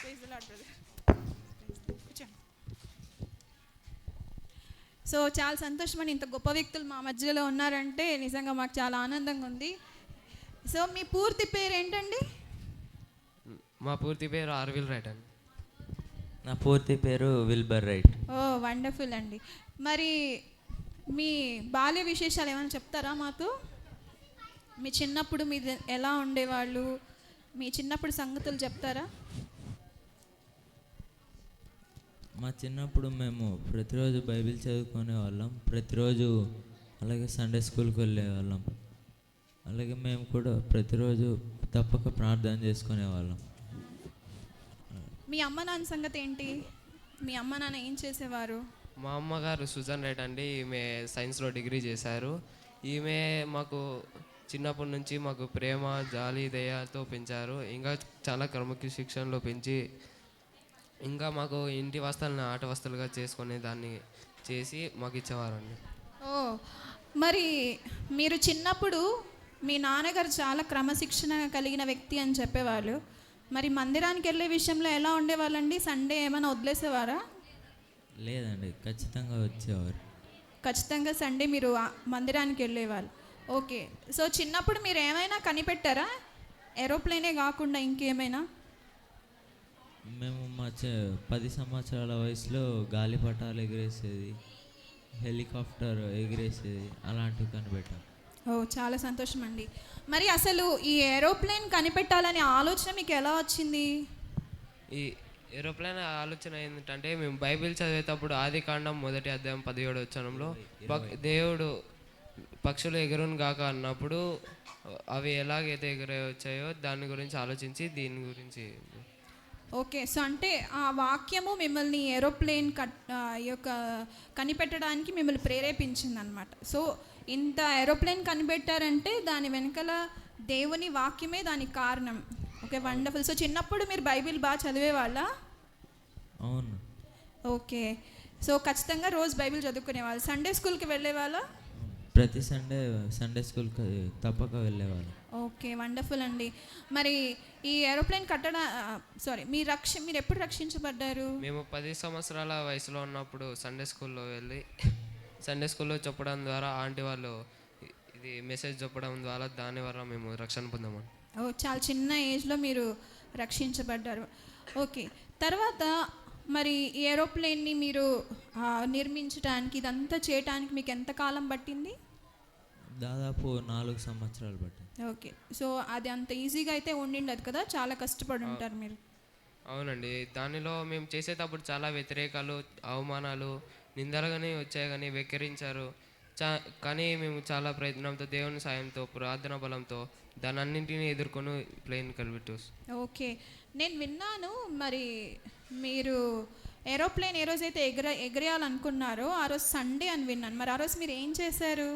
Praise the lord brother. So చాలా సంతోషం అండి, ఇంత గొప్ప వ్యక్తులు మా మధ్యలో ఉన్నారంటే నిజంగా మాకు చాలా ఆనందంగా ఉంది. సో మీ పూర్తి పేరు ఏంటండి? మా పూర్తి పేరు ఆర్విల్ రైట్ అండి. నా పూర్తి పేరు విల్బర్ రైట్. ఓ వండర్ఫుల్ అండి. మరి మీ బాల్య విశేషాలు ఏమైనా చెప్తారా మాతో? మీ చిన్నప్పుడు మీరు ఎలా ఉండేవాళ్ళు, మీ చిన్నప్పుడు సంగతులు చెప్తారా? మా చిన్నప్పుడు మేము ప్రతిరోజు బైబిల్ చదువుకునే వాళ్ళం, ప్రతిరోజు అలాగే సండే స్కూల్కి వెళ్ళేవాళ్ళం, అలాగే మేము కూడా ప్రతిరోజు తప్పక ప్రార్థన చేసుకునే వాళ్ళం. మీ అమ్మ నాన్న సంగతి ఏంటి? మీ అమ్మ నాన్న ఏం చేసేవారు? మా అమ్మగారు సుజన్ రైట్ అండి. ఈమె సైన్స్లో డిగ్రీ చేశారు. ఈమె మాకు చిన్నప్పటి నుంచి మాకు ప్రేమ, జాలి, దయతో పెంచారు. ఇంకా చాలా క్రమశిక్షణలో పెంచి ఇంకా మాకు ఇంటి వస్తువులను ఆట వస్తువులుగా చేసుకునే దాన్ని చేసి మాకు ఇచ్చేవారండి. ఓ మరి మీరు చిన్నప్పుడు మీ నాన్నగారు చాలా క్రమశిక్షణ కలిగిన వ్యక్తి అని చెప్పేవాళ్ళు. మరి మందిరానికి వెళ్ళే విషయంలో ఎలా ఉండేవాళ్ళండి? సండే ఏమైనా వదిలేసేవారా? లేదండి, ఖచ్చితంగా వచ్చేవారు. ఖచ్చితంగా సండే మీరు మందిరానికి వెళ్ళేవాళ్ళు. ఓకే. సో చిన్నప్పుడు మీరు ఏమైనా కనిపెట్టారా? ఏరోప్లేనే కాకుండా ఇంకేమైనా? మేము మా 10 సంవత్సరాల వయసులో గాలిపటాలు ఎగిరేసేది, హెలికాప్టర్ ఎగిరేసేది, అలాంటివి కనిపెట్టాం. ఓ చాలా సంతోషం అండి. మరి అసలు ఈ ఏరోప్లేన్ కనిపెట్టాలనే ఆలోచన మీకు ఎలా వచ్చింది? ఈ ఏరోప్లేన్ ఆలోచన ఏంటంటే, మేము బైబిల్ చదివేటప్పుడు ఆదికాండం 1వ అధ్యాయం 17వ వచనంలో దేవుడు పక్షులు ఎగురును గాక అన్నప్పుడు అవి ఎలాగైతే ఎగురే వచ్చాయో దాని గురించి ఆలోచించి దీని గురించి. ఓకే. సో అంటే ఆ వాక్యము మిమ్మల్ని ఏరోప్లేన్ యొక్క కనిపెట్టడానికి మిమ్మల్ని ప్రేరేపించింది అనమాట. సో ఇంత ఏరోప్లేన్ కనిపెట్టారంటే దాని వెనకాల దేవుని వాక్యమే దానికి కారణం. Okay, wonderful. సో చిన్నప్పుడు మీరు బైబిల్ బాగా చదివేవాళ్ళ? అవును. ఓకే. సో ఖచ్చితంగా రోజు బైబిల్ చదువుకునేవాళ్ళు. సండే స్కూల్కి వెళ్ళేవాళ్ళ? ప్రతి సండే స్కూల్కి తప్పక వెళ్ళేవాళ్ళం. ఓకే, వండర్ఫుల్ అండి. మరి ఈ ఏరోప్లేన్ మీరు ఎప్పుడు రక్షించబడ్డారు? మేము 10 సంవత్సరాల వయసులో ఉన్నప్పుడు సండే స్కూల్లో వెళ్ళి సండే స్కూల్లో చెప్పడం ద్వారా ఆంటీ వాళ్ళు ఇది మెసేజ్ చెప్పడం ద్వారా దాని వల్ల మేము రక్షణ పొందాము. ఓ చాలా చిన్న ఏజ్లో మీరు రక్షించబడ్డారు. ఓకే. తర్వాత మరి ఈ ఏరోప్లేన్ని మీరు నిర్మించడానికి ఇదంతా చేయడానికి మీకు ఎంత కాలం పట్టింది? దాదాపు 4 సంవత్సరాలు పట్టింది. ఓకే. సో అది అంత ఈజీగా అయితే ఉండిండదు కదా, చాలా కష్టపడి ఉంటారు మీరు. అవునండి. దానిలో మేము చేసేటప్పుడు చాలా వ్యతిరేకాలు, అవమానాలు, నిందలుగానే వచ్చాయి, కానీ వెక్కిరించారు. కానీ మేము చాలా ప్రయత్నంతో, దేవుని సాయంతో, ప్రార్థన బలంతో దాని అన్నింటినీ ఎదుర్కొని ప్లేన్ కలిపెట్టు. ఓకే. నేను విన్నాను మరి మీరు ఏరోప్లేన్ ఏ రోజైతే ఎగరేయాలనుకున్నారో ఆ రోజు సండే అని విన్నాను. మరి ఆ రోజు మీరు ఏం చేశారు?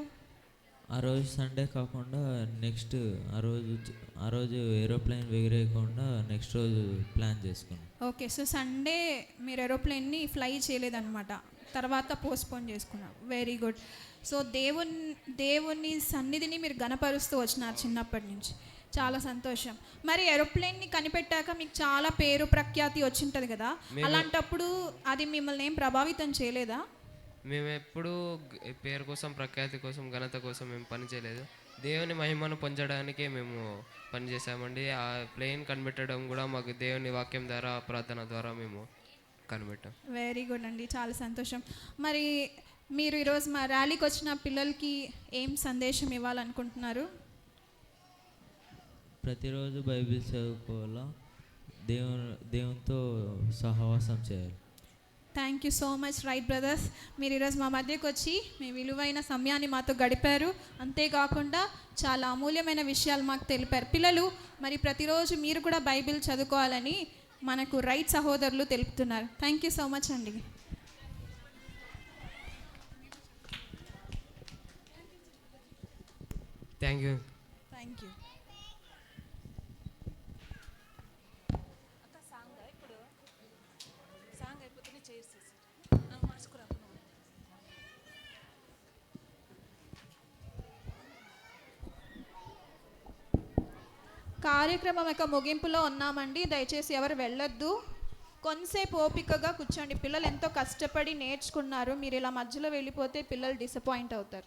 ఆ రోజు సండే కాకుండా నెక్స్ట్ ఆ రోజు ఏరోప్లేన్ ఎగిరేయకుండా నెక్స్ట్ రోజు ప్లాన్ చేసుకున్నాం. ఓకే. సో సండే మీరు ఏరోప్లేన్ని ఫ్లై చేయలేదన్నమాట, తర్వాత పోస్ట్పోన్ చేసుకున్నారు. Very good. సో దేవుని సన్నిధిని మీరు గణపరుస్తూ వచ్చినారు చిన్నప్పటి నుంచి. చాలా సంతోషం. మరి ఏరోప్లేన్ని కనిపెట్టాక మీకు చాలా పేరు ప్రఖ్యాతి వచ్చింటుంది కదా, అలాంటప్పుడు అది మిమ్మల్ని ఏం ప్రభావితం చేయలేదా? మేము ఎప్పుడూ పేరు కోసం, ప్రఖ్యాతి కోసం, ఘనత కోసం మేము పని చేయలేదు. దేవుని మహిమను పొందడానికే మేము పనిచేసామండి. ఆ ప్లేన్ కనిపెట్టడం కూడా మాకు దేవుని వాక్యం ద్వారా, ప్రార్థన ద్వారా మేము కనిపెట్టాం. వెరీ గుడ్ అండి, చాలా సంతోషం. మరి మీరు ఈరోజు మా ర్యాలీకి వచ్చిన పిల్లలకి ఏం సందేశం ఇవ్వాలనుకుంటున్నారు? ప్రతిరోజు బైబిల్ చదువుకోవాలా, దేవునితో సహవాసం చేయాలి. Thank you so much. Right brothers, మీరు ఈరోజు మా మధ్యకు వచ్చి మీ విలువైన సమయాన్ని మాతో గడిపారు. అంతేకాకుండా చాలా అమూల్యమైన విషయాలు మాకు తెలిపారు. పిల్లలు, మరి ప్రతిరోజు మీరు కూడా బైబిల్ చదువుకోవాలని మనకు రైట్ సహోదరులు తెలుపుతున్నారు. థ్యాంక్ యూ సో మచ్ అండి. Thank you. Thank you. కార్యక్రమం యొక్క ముగింపులో ఉన్నామండి. దయచేసి ఎవరు వెళ్ళొద్దు. కొంతసేపు ఓపికగా కూర్చోండి. పిల్లలు ఎంతో కష్టపడి నేర్చుకున్నారు. మీరు ఇలా మధ్యలో వెళ్ళిపోతే పిల్లలు డిసప్పాయింట్ అవుతారు.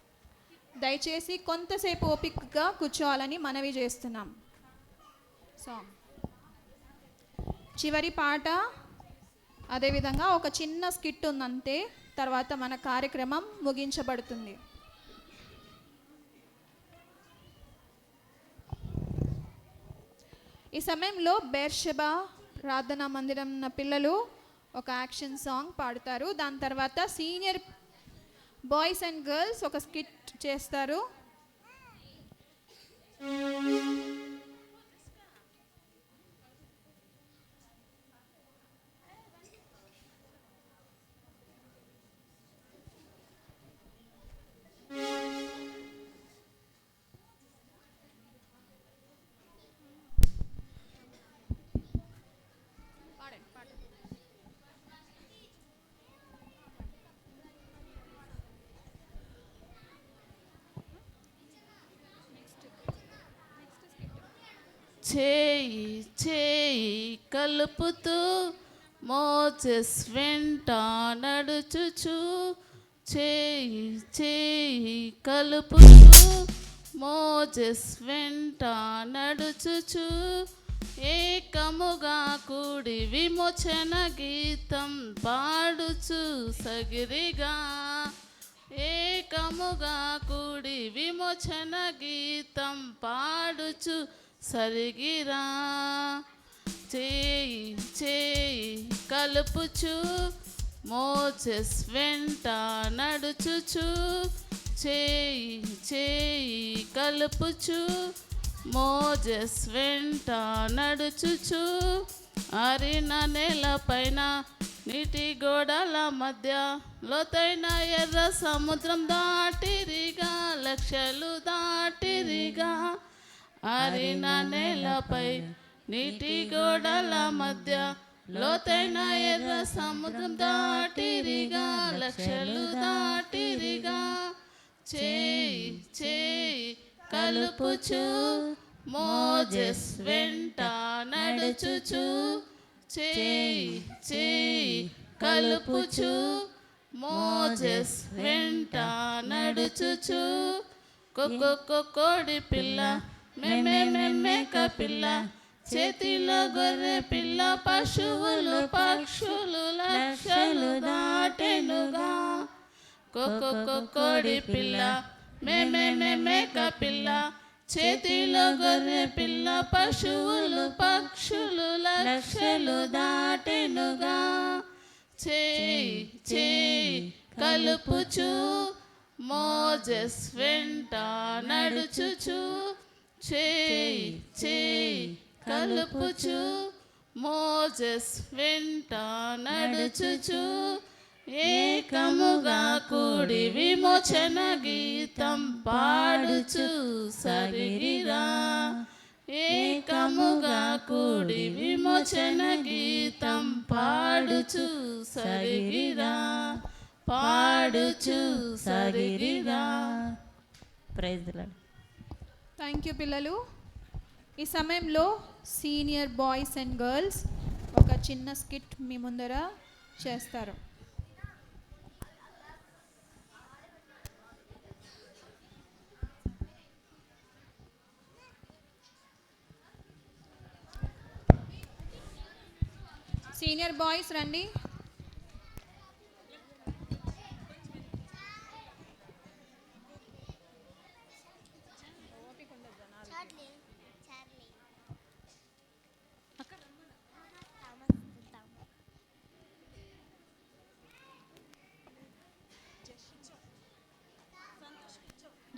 దయచేసి కొంతసేపు ఓపికగా కూర్చోవాలని మనవి చేస్తున్నాం. సాంగ్ చివరి పాట, అదేవిధంగా ఒక చిన్న స్కిట్ ఉందంతే. తర్వాత మన కార్యక్రమం ముగించబడుతుంది. ఈ సమయంలో బేర్షెబా ప్రార్థనా మందిరం ఉన్న పిల్లలు ఒక యాక్షన్ సాంగ్ పాడతారు. దాని తర్వాత సీనియర్ బాయ్స్ అండ్ గర్ల్స్ ఒక స్కిట్ చేస్తారు. చేయి చేయి కలుపుతూ మోసెస్ వెంట నడుచుచు, చేయి చేయి కలుపుతూ మోసెస్ వెంట నడుచుచు, ఏకముగా కూడి విమోచన గీతం పాడుచు సగిరిగా, ఏకముగా కూడి విమోచన గీతం పాడుచు సరిగిరా. చేయి చేయి కలుపుచు మోసెస్ వెంట నడుచుచు, చేయి చేయి కలుపుచు మోసెస్ వెంట నడుచుచు, ఆరిన నేలపైన నీటి గోడల మధ్య లోతైన ఎర్ర సముద్రం దాటిరిగా, లక్షలు దాటిరిగా, ఆరిన నేలపై నీటి గోడల మధ్య లోతైన ఎర్ర సముద్రం దాటిరిగా, లక్షలు దాటిరిగా. చేయి చేయి కలుపుచు మోసెస్ వెంట నడుచుచు, చేయి చేయి కలుపుచు మోసెస్ వెంట నడుచుచు, కోడి పిల్ల మేక పిల్ల, చేతిలో గొర్రె పిల్ల, పశువులు పక్షులు లక్షలు దాటెనుగా. కోడి పిల్ల మేక పిల్ల, చేతిలో గొర్రె పిల్ల, పశువులు పక్షులు లక్షలు దాటెనుగా. చేయి చేయి కలుపుచు మోసెస్ వెంట నడుచుచు, చేయి చేయి కలుపుచు మోసెస్ వెంట నడుచుచు, ఏకముగా కూడి విమోచన గీతం పాడుచు సరిగిరా. ఏకముగా కూడి విమోచన గీతం పాడుచు సరిగిరా, పాడుచు సరిగిరా. Praise the lord. Thank you పిల్లలు. ఈ సమయంలో సీనియర్ బాయ్స్ అండ్ గర్ల్స్ ఒక చిన్న స్కిట్ మీ ముందర చేస్తారు. సీనియర్ బాయ్స్ రండి.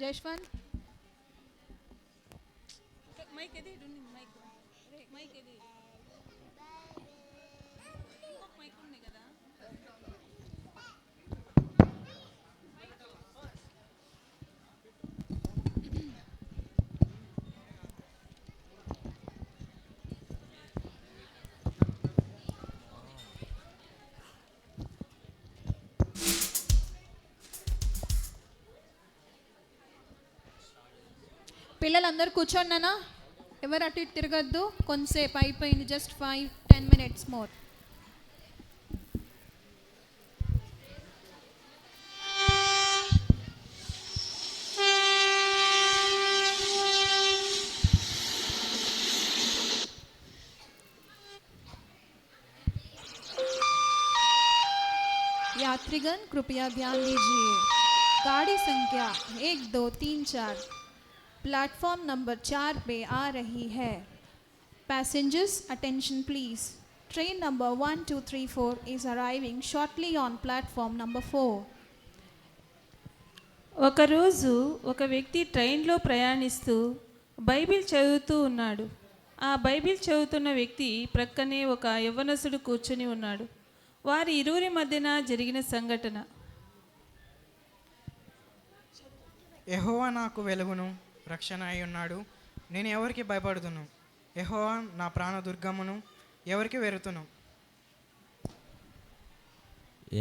జశ్వంత్ పిల్లలందరూ కూర్చోండినా, ఎవరు అటు ఇటు తిరగద్దు. కొంతసేపు అయిపోయింది, జస్ట్ 5-10 minutes మోర్. यात्रीगण कृपया ध्यान दीजिए. गाड़ी संख्या 1, 2, 3, 4 प्लेटफॉर्म नंबर 4 पे आ रही है. Passengers attention please. Train number 1, 2, 3, 4 is arriving shortly on platform number 4. ఒకరోజు ఒక వ్యక్తి ట్రైన్లో ప్రయాణిస్తూ బైబిల్ చదువుతూ ఉన్నాడు. ఆ బైబిల్ చదువుతున్న వ్యక్తి ప్రక్కనే ఒక యవ్వనస్తుడు కూర్చుని ఉన్నాడు. వారి ఇరువురి మధ్యన జరిగిన సంఘటన. యెహోవా నాకు వెలుగును రక్షణ అయి ఉన్నాడు, నేను ఎవరికి భయపడుతును. యెహోవా నా ప్రాణదుర్గమును, ఎవరికి వెరుతును.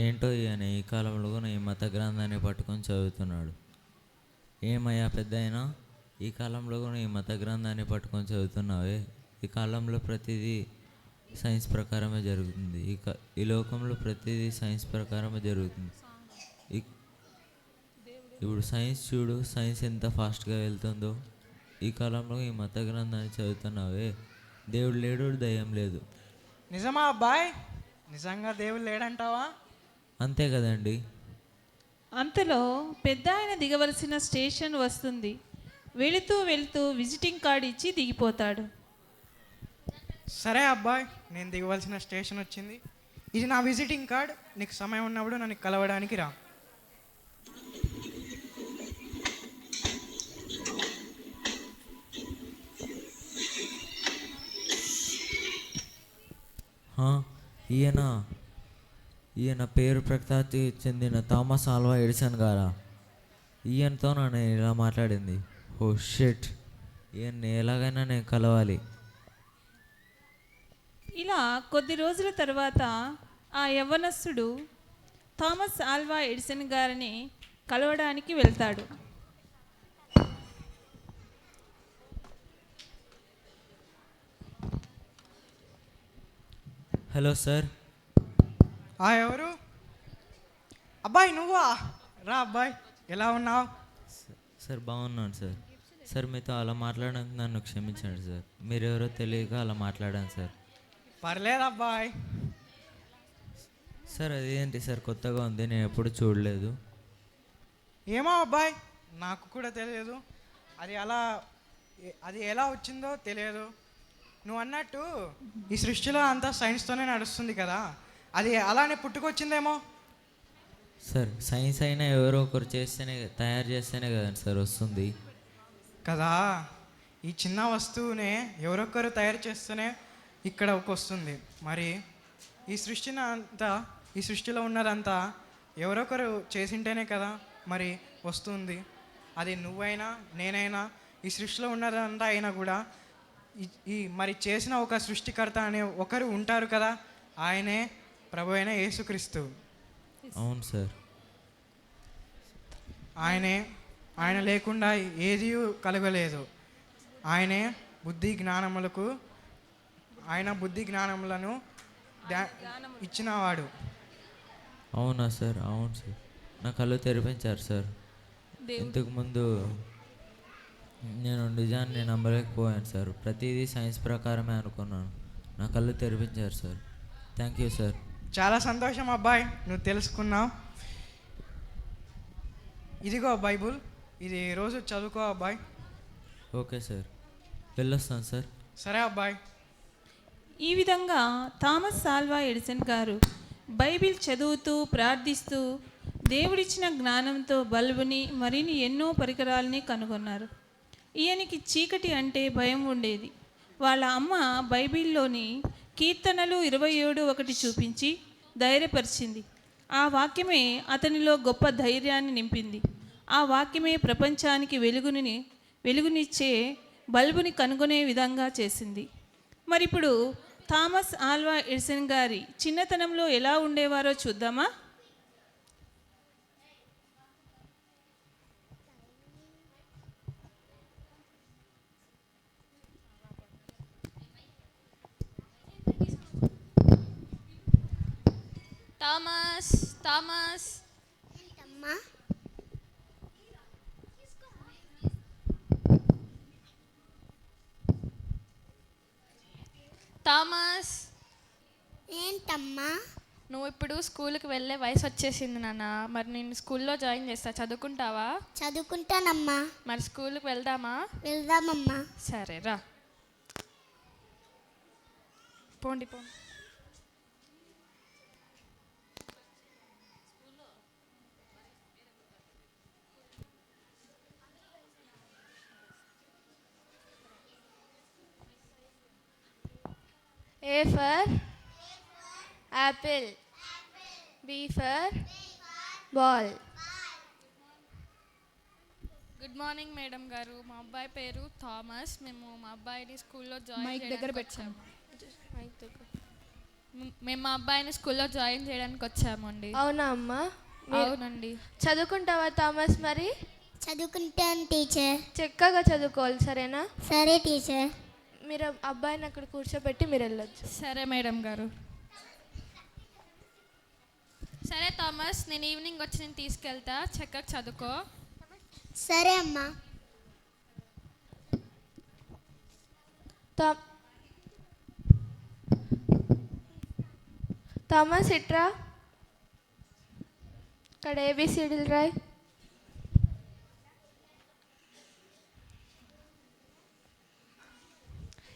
ఏంటో ఈయన ఈ కాలంలో కూడా ఈ మత గ్రంథాన్ని పట్టుకొని చదువుతున్నాడు. ఏమయ్యా పెద్ద అయినా, ఈ కాలంలో కూడా ఈ మత గ్రంథాన్ని పట్టుకొని చదువుతున్నావే? ఈ కాలంలో ప్రతిదీ సైన్స్ ప్రకారమే జరుగుతుంది. ఈ లోకంలో ప్రతిదీ సైన్స్ ప్రకారమే జరుగుతుంది. ఇప్పుడు సైన్స్ చూడు, సైన్స్ ఎంత ఫాస్ట్గా వెళ్తుందో. ఈ కాలంలో ఈ మత గ్రంథాన్ని చదువుతున్నావే? దేవుడు లేడు, దయ్యం లేదు. నిజమా అబ్బాయ్? నిజంగా దేవుడు లేడంటావా? అంతే కదండి. అంతలో పెద్ద ఆయన దిగవలసిన స్టేషన్ వస్తుంది. వెళుతూ వెళుతూ విజిటింగ్ కార్డు ఇచ్చి దిగిపోతాడు. సరే అబ్బాయ్, నేను దిగవలసిన స్టేషన్ వచ్చింది. ఇది నా విజిటింగ్ కార్డ్. నీకు సమయం ఉన్నప్పుడు నన్ను కలవడానికి రా. ఈయన పేరు ప్రఖ్యాతి చెందిన థామస్ ఆల్వా ఎడిసన్ గారా? ఈయనతో నేను ఇలా మాట్లాడింది. ఓ షిట్, ఈయన్ని ఎలాగైనా నేను కలవాలి. ఇలా కొద్ది రోజుల తర్వాత ఆ యవ్వనస్తుడు థామస్ ఆల్వా ఎడిసన్ గారిని కలవడానికి వెళ్తాడు. Hello sir. ఎవరు? అబ్బాయి నువ్వా? రా అబ్బాయి, ఎలా ఉన్నావు? సార్ బాగున్నాను సార్. సార్ మీతో అలా మాట్లాడడానికి నన్ను క్షమించండి సార్. మీరెవరో తెలియక అలా మాట్లాడాను సార్. పర్లేదు అబ్బాయి. సార్ అదేంటి సార్, కొత్తగా ఉంది, నేను ఎప్పుడు చూడలేదు. ఏమో అబ్బాయి, నాకు కూడా తెలియదు. అది ఎలా వచ్చిందో తెలియదు. నువ్వు అన్నట్టు ఈ సృష్టిలో అంతా సైన్స్తోనే నడుస్తుంది కదా, అది అలానే పుట్టుకొచ్చిందేమో. సార్ సైన్స్ అయినా ఎవరో ఒకరు తయారు చేస్తేనే కదండి సార్ వస్తుంది కదా. ఈ చిన్న వస్తువునే ఎవరొక్కరు తయారు చేస్తేనే ఇక్కడ వస్తుంది. మరి ఈ సృష్టిలో ఉన్నదంతా ఎవరొకరు చేసింటేనే కదా మరి వస్తుంది. అది నువ్వైనా నేనైనా ఈ సృష్టిలో ఉన్నదంతా అయినా కూడా మరి చేసిన ఒక సృష్టికర్త అనే ఒకరు ఉంటారు కదా, ఆయనే ప్రభు అయిన యేసుక్రీస్తు. అవును సార్. ఆయన లేకుండా ఏదీ కలగలేదు. ఆయనే బుద్ధి జ్ఞానములను ఇచ్చినవాడు. అవునా సార్? అవును సార్, నా కళ్ళు తెరిపించారు సార్. ఇంతకుముందు నేను నిజాన్ని నమ్మలేకపోయాను సార్. ప్రతిదీ సైన్స్ ప్రకారమే అనుకున్నాను. నా కళ్ళు తెరిపించారు సార్. Thank you sir. చాలా సంతోషం అబ్బాయి, నువ్వు తెలుసుకున్నావు. ఇదిగో బైబుల్, ఇది రోజు చదువుకో అబ్బాయి. ఓకే సార్, వెళ్ళొస్తాను సార్. సరే అబ్బాయి. ఈ విధంగా థామస్ ఆల్వా ఎడిసన్ గారు బైబిల్ చదువుతూ ప్రార్థిస్తూ దేవుడిచ్చిన జ్ఞానంతో బల్బుని మరిన్ని ఎన్నో పరికరాలని కనుగొన్నారు. ఈయనకి చీకటి అంటే భయం ఉండేది. వాళ్ళ అమ్మ బైబిల్లోని కీర్తనలు 27:1 చూపించి ధైర్యపరిచింది. ఆ వాక్యమే అతనిలో గొప్ప ధైర్యాన్ని నింపింది. ఆ వాక్యమే ప్రపంచానికి వెలుగునిచ్చే బల్బుని కనుగొనే విధంగా చేసింది. మరి ఇప్పుడు థామస్ ఆల్వా ఎడిసన్ గారి చిన్నతనంలో ఎలా ఉండేవారో చూద్దామా? థామస్ థామస్ ఏంటమ్మా? థామస్ ఏంటమ్మా? నువ్వు ఇప్పుడు స్కూల్కి వెళ్ళే వయసు వచ్చేసింది నాన్న. మరి నేను స్కూల్లో జాయిన్ చేస్తా, చదువుకుంటావా? చదువుకుంటానమ్మా. మరి స్కూల్కి వెళ్దామా? వెళ్దామమ్మా. సరే రా, పోండి పోండి. A for apple. B for ball. Good morning madam గారు. మా అబ్బాయి పేరు థామస్. మేము మా అబ్బాయిని స్కూల్లో జాయిన్ మైక్ దగ్గర పెట్టాము. మేము మా అబ్బాయిని స్కూల్లో జాయిన్ చేయడానికి వచ్చామండి. అవునా అమ్మా? అవునండి. చదువుకుంటావా థామస్? మరి చదువుకుంటాను టీచర్. చక్కగా చదువుకోవాలి, సరేనా? సరే టీచర్. మీరు అబ్బాయిని అక్కడ కూర్చోబెట్టి మీరు వెళ్ళొచ్చు. సరే మేడం గారు. సరే థామస్, నేను ఈవినింగ్ వచ్చి నేను తీసుకెళ్తా, చక్కగా చదువుకో. సరే అమ్మా. థామస్ ఇట్రా, ఇక్కడ ఏబిసిడీలు రాయ్.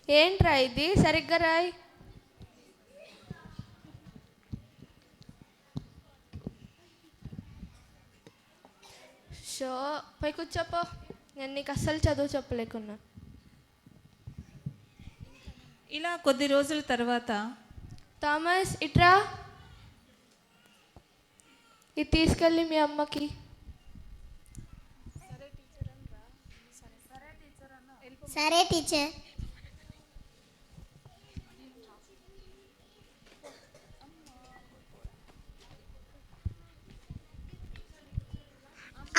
ఏంట్రా ఇది, సరిగ్గా రాయ్. షో పోయి కూర్చోపో, నేను నీకు అస్సలు చదువు చెప్పలేకున్నా. ఇలా కొద్ది రోజుల తర్వాత థామస్ ఇట్రా, ఇది తీసుకెళ్ళి మీ అమ్మకి. సరే టీచర్.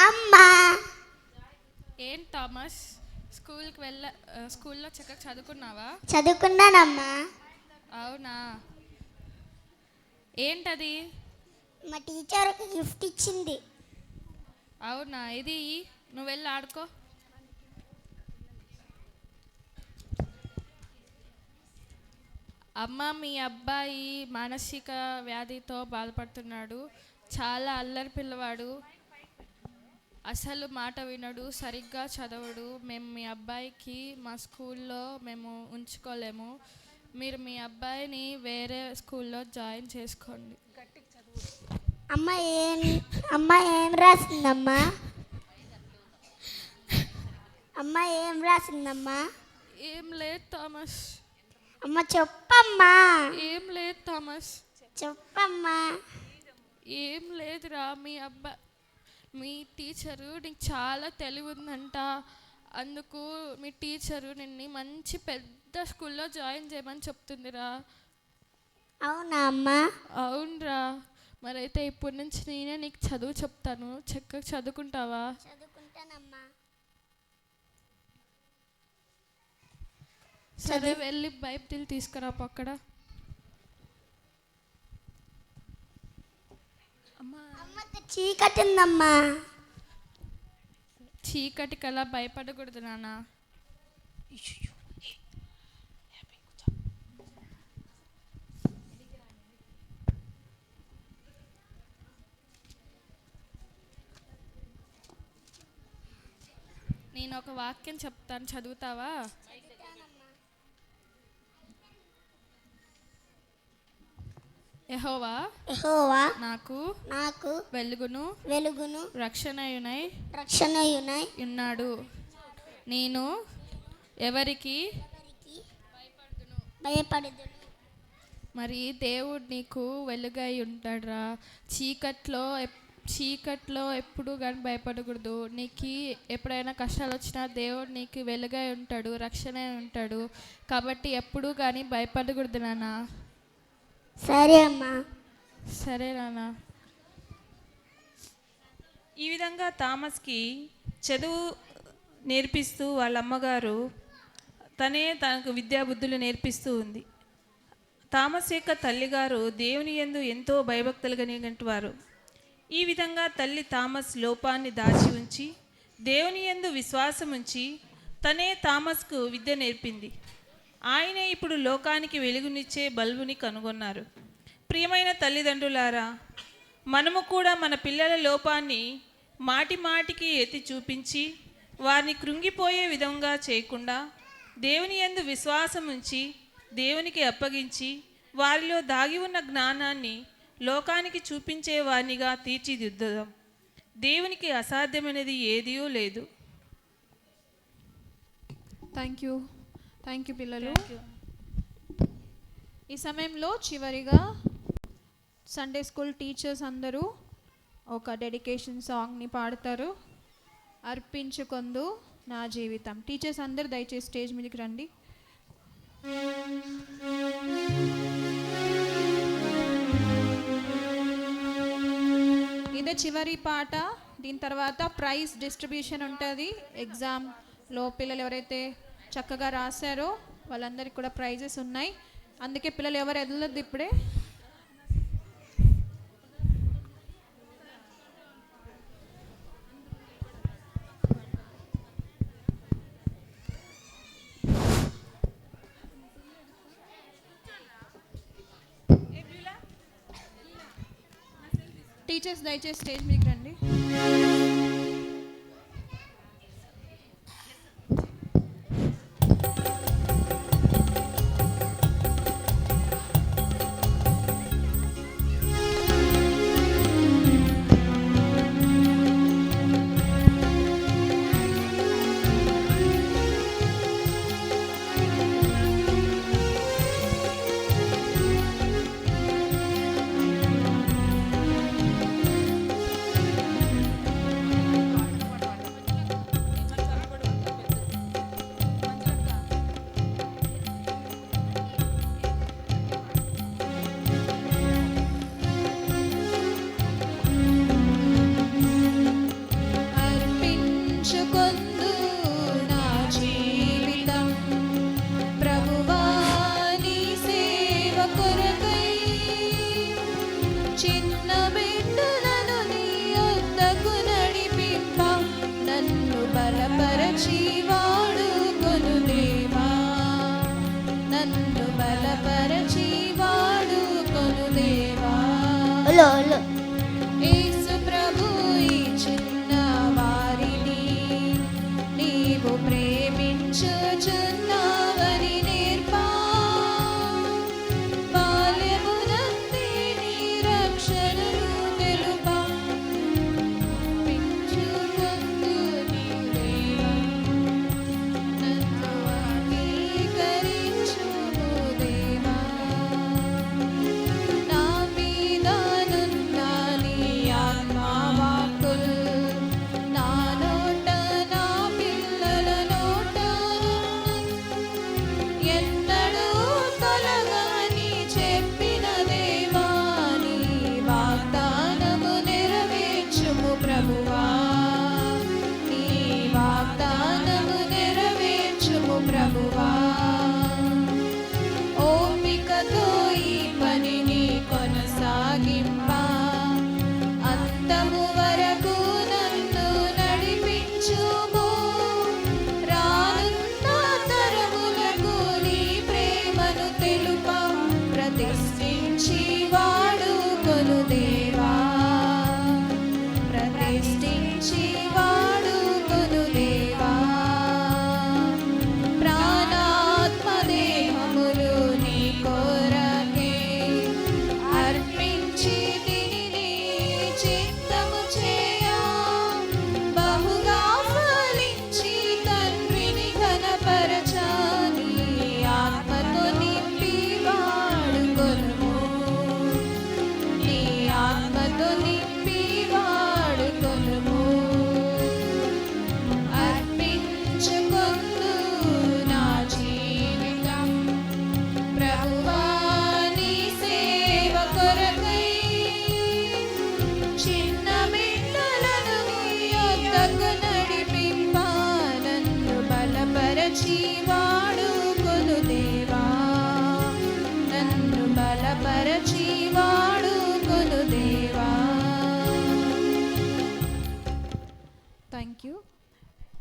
అమ్మా. ఏంటి థామస్, స్కూల్లో చక్కగా చదువుకున్నావా? చదువుకున్నానమ్మా. అవునా, ఏంటది? మా టీచర్ ఒక గిఫ్ట్ ఇచ్చింది. అవునా, ఇది నువ్వు వెళ్ళి ఆడుకో. అమ్మ, మీ అబ్బాయి మానసిక వ్యాధితో బాధపడుతున్నాడు. చాలా అల్లరి పిల్లవాడు, అసలు మాట వినడు, సరిగ్గా చదవడు. మేము మీ అబ్బాయికి మా స్కూల్లో మేము ఉంచుకోలేము. మీరు మీ అబ్బాయిని వేరే స్కూల్లో జాయిన్ చేసుకోండి. అమ్మ ఏం రాసిందమ్మా? అమ్మ ఏం రాసిందమ్మా? ఏం లేదు థామస్. అమ్మ చెప్పమ్మా. ఏం లేదు థామస్. చెప్పమ్మా. ఏం లేదురా, మీ టీచరు నీకు చాలా తెలివి ఉందంట. అందుకు మీ టీచరు నిన్ను మంచి పెద్ద స్కూల్లో జాయిన్ చేయమని చెప్తుందిరా. అవునా అమ్మా? అవునరా. మరైతే ఇప్పటి నుంచి నేనే నీకు చదువు చెప్తాను, చక్కగా చదువుకుంటావా? చదువుకుంటానమ్మా. సరే, వెళ్ళి బైబిల్ తీసుకురా పక్కడ. చీకటి ఉందమ్మా. చీకటికి అలా భయపడకూడదు నాన్న. నేను ఒక వాక్యం చెప్తాను, చదువుతావా? యెహోవా నాకు వెలుగును రక్షణయునై ఉన్నాడు. నేను ఎవరికి భయపడదును. మరి దేవుడు నీకు వెలుగై ఉంటాడురా. చీకట్లో ఎప్పుడు కానీ భయపడకూడదు. నీకు ఎప్పుడైనా కష్టాలు వచ్చినా దేవుడు నీకు వెలుగై ఉంటాడు, రక్షణ ఉంటాడు. కాబట్టి ఎప్పుడు కానీ భయపడకూడదు నాన్న. సరే అమ్మా. సరే నాన్న. ఈ విధంగా థామస్కి చదువు నేర్పిస్తూ వాళ్ళ అమ్మగారు తనకు విద్యాబుద్ధులు నేర్పిస్తూ ఉంది. థామస్ యొక్క తల్లిగారు దేవుని యందు ఎంతో భయభక్తులు కలిగినటువంటి వారు. ఈ విధంగా తల్లి థామస్ లోపాన్ని దాచి ఉంచి దేవుని యందు విశ్వాసం ఉంచి తనే థామస్కు విద్య నేర్పింది. ఆయనే ఇప్పుడు లోకానికి వెలుగునిచ్చే బల్బుని కనుగొన్నారు. ప్రియమైన తల్లిదండ్రులారా, మనము కూడా మన పిల్లల లోపాన్ని మాటి మాటికి ఎత్తి చూపించి వారిని కృంగిపోయే విధంగా చేయకుండా దేవుని యందు విశ్వాసం ఉంచి దేవునికి అప్పగించి వారిలో దాగి ఉన్న జ్ఞానాన్ని లోకానికి చూపించే వారినిగా తీర్చిదిద్దుదాం. దేవునికి అసాధ్యమైనది ఏదీ లేదు. థ్యాంక్ యూ పిల్లలు. ఈ సమయంలో చివరిగా సండే స్కూల్ టీచర్స్ అందరూ ఒక డెడికేషన్ సాంగ్ని పాడతారు. అర్పించుకొందు నా జీవితం. టీచర్స్ అందరూ దయచేసి స్టేజ్ మీదకి రండి. ఇదే చివరి పాట. దీని తర్వాత ప్రైజ్ డిస్ట్రిబ్యూషన్ ఉంటుంది. ఎగ్జామ్లో పిల్లలు ఎవరైతే చక్కగా రాశారో వాళ్ళందరికీ కూడా ప్రైజెస్ ఉన్నాయి. అందుకే పిల్లలు ఎవరు ఎదలొద్దు ఇప్పుడే. టీచర్స్ దయచేసి స్టేజ్ మీదకి రండి. యేసు ప్రభు ఈ చిన్న వారిని నీవు ప్రేమించుచున్నావని నేర్పా. బాల్యమునందే నీ రక్షణను తెలుపా. పించుకొందు నీవే నన్ను అంగీకరించుము దేవా. నా మీద నున్న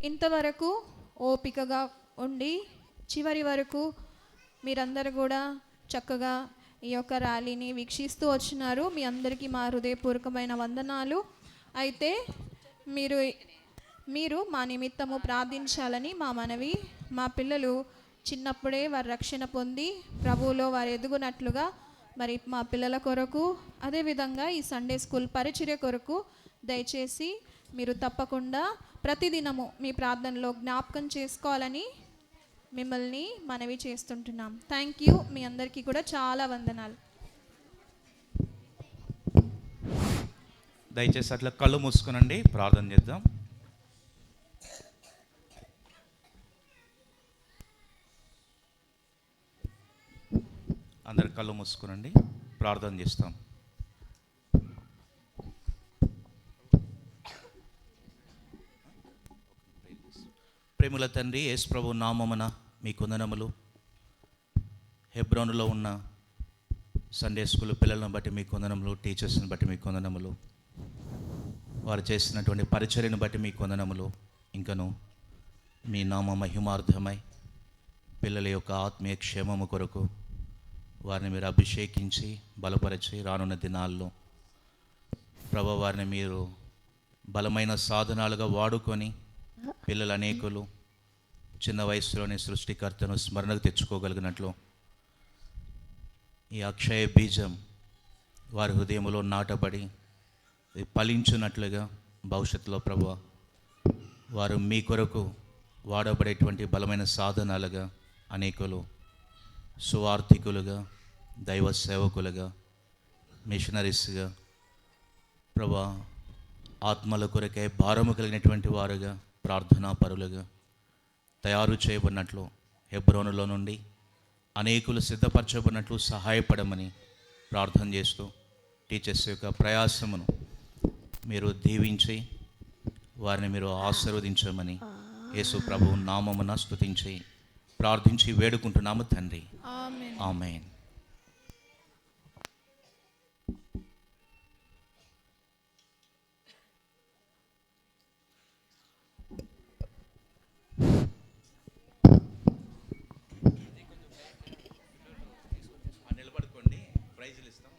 ఇంతవరకు ఓపికగా ఉండి చివరి వరకు మీరందరూ కూడా చక్కగా ఈ యొక్క ర్యాలీని వీక్షిస్తూ వచ్చినారు. మీ అందరికీ మా హృదయపూర్వకమైన వందనాలు. అయితే మీరు మా నిమిత్తము ప్రార్థించాలని మా మనవి. మా పిల్లలు చిన్నప్పుడే వారి రక్షణ పొంది ప్రభువులో వారు ఎదుగునట్లుగా మరి మా పిల్లల కొరకు, అదేవిధంగా ఈ సండే స్కూల్ పరిచర్య కొరకు దయచేసి మీరు తప్పకుండా ప్రతిదినము మీ ప్రార్థనలో జ్ఞాపకం చేసుకోవాలని మిమ్మల్ని మనవి చేస్తుంటున్నాం. Thank you. మీ అందరికీ కూడా చాలా వందనాలు. దయచేసి అట్లా కళ్ళు మూసుకునండి, ప్రార్థన చేద్దాం. అందరు కళ్ళు మూసుకునండి, ప్రార్థన చేస్తాం. ప్రేమల తండ్రి యేసు ప్రభు నామమున మీ వందనములు. హెబ్రోనులో ఉన్న సండే స్కూల్ పిల్లలను బట్టి మీ వందనములు, టీచర్స్ని బట్టి మీ వందనములు, వారు చేసినటువంటి పరిచర్యను బట్టి మీ వందనములు. ఇంకను మీ నామ మహిమార్థమై పిల్లల యొక్క ఆత్మీయ క్షేమము కొరకు వారిని మీరు అభిషేకించి బలపరిచి రానున్న దినాల్లో ప్రభు వారిని మీరు బలమైన సాధనాలుగా వాడుకొని పిల్లలు అనేకులు చిన్న వయసులోనే సృష్టికర్తను స్మరణకు తెచ్చుకోగలిగినట్లు ఈ అక్షయ బీజం వారి హృదయంలో నాటబడి ఫలించున్నట్లుగా భవిష్యత్తులో ప్రభువా వారు మీ కొరకు వాడబడేటువంటి బలమైన సాధనాలుగా అనేకులు సువార్థికులుగా, దైవ సేవకులుగా, మిషనరీస్గా ప్రభువా ఆత్మల కొరకే భారము కలిగినటువంటి వారుగా, ప్రార్థనా పరులుగా తయారు చేయబడినట్లు హెబ్రోనులో నుండి అనేకులు సిద్ధపరచబడినట్లు సహాయపడమని ప్రార్థన చేస్తూ టీచర్స్ యొక్క ప్రయాసమును మీరు దీవించి వారిని మీరు ఆశీర్వదించమని యేసు ప్రభువు నామమున స్తుతించి ప్రార్థించి వేడుకుంటున్నాము తండ్రి. ఆమేన్. నిలబడుకోండి, ప్రైజులు ఇస్తాం.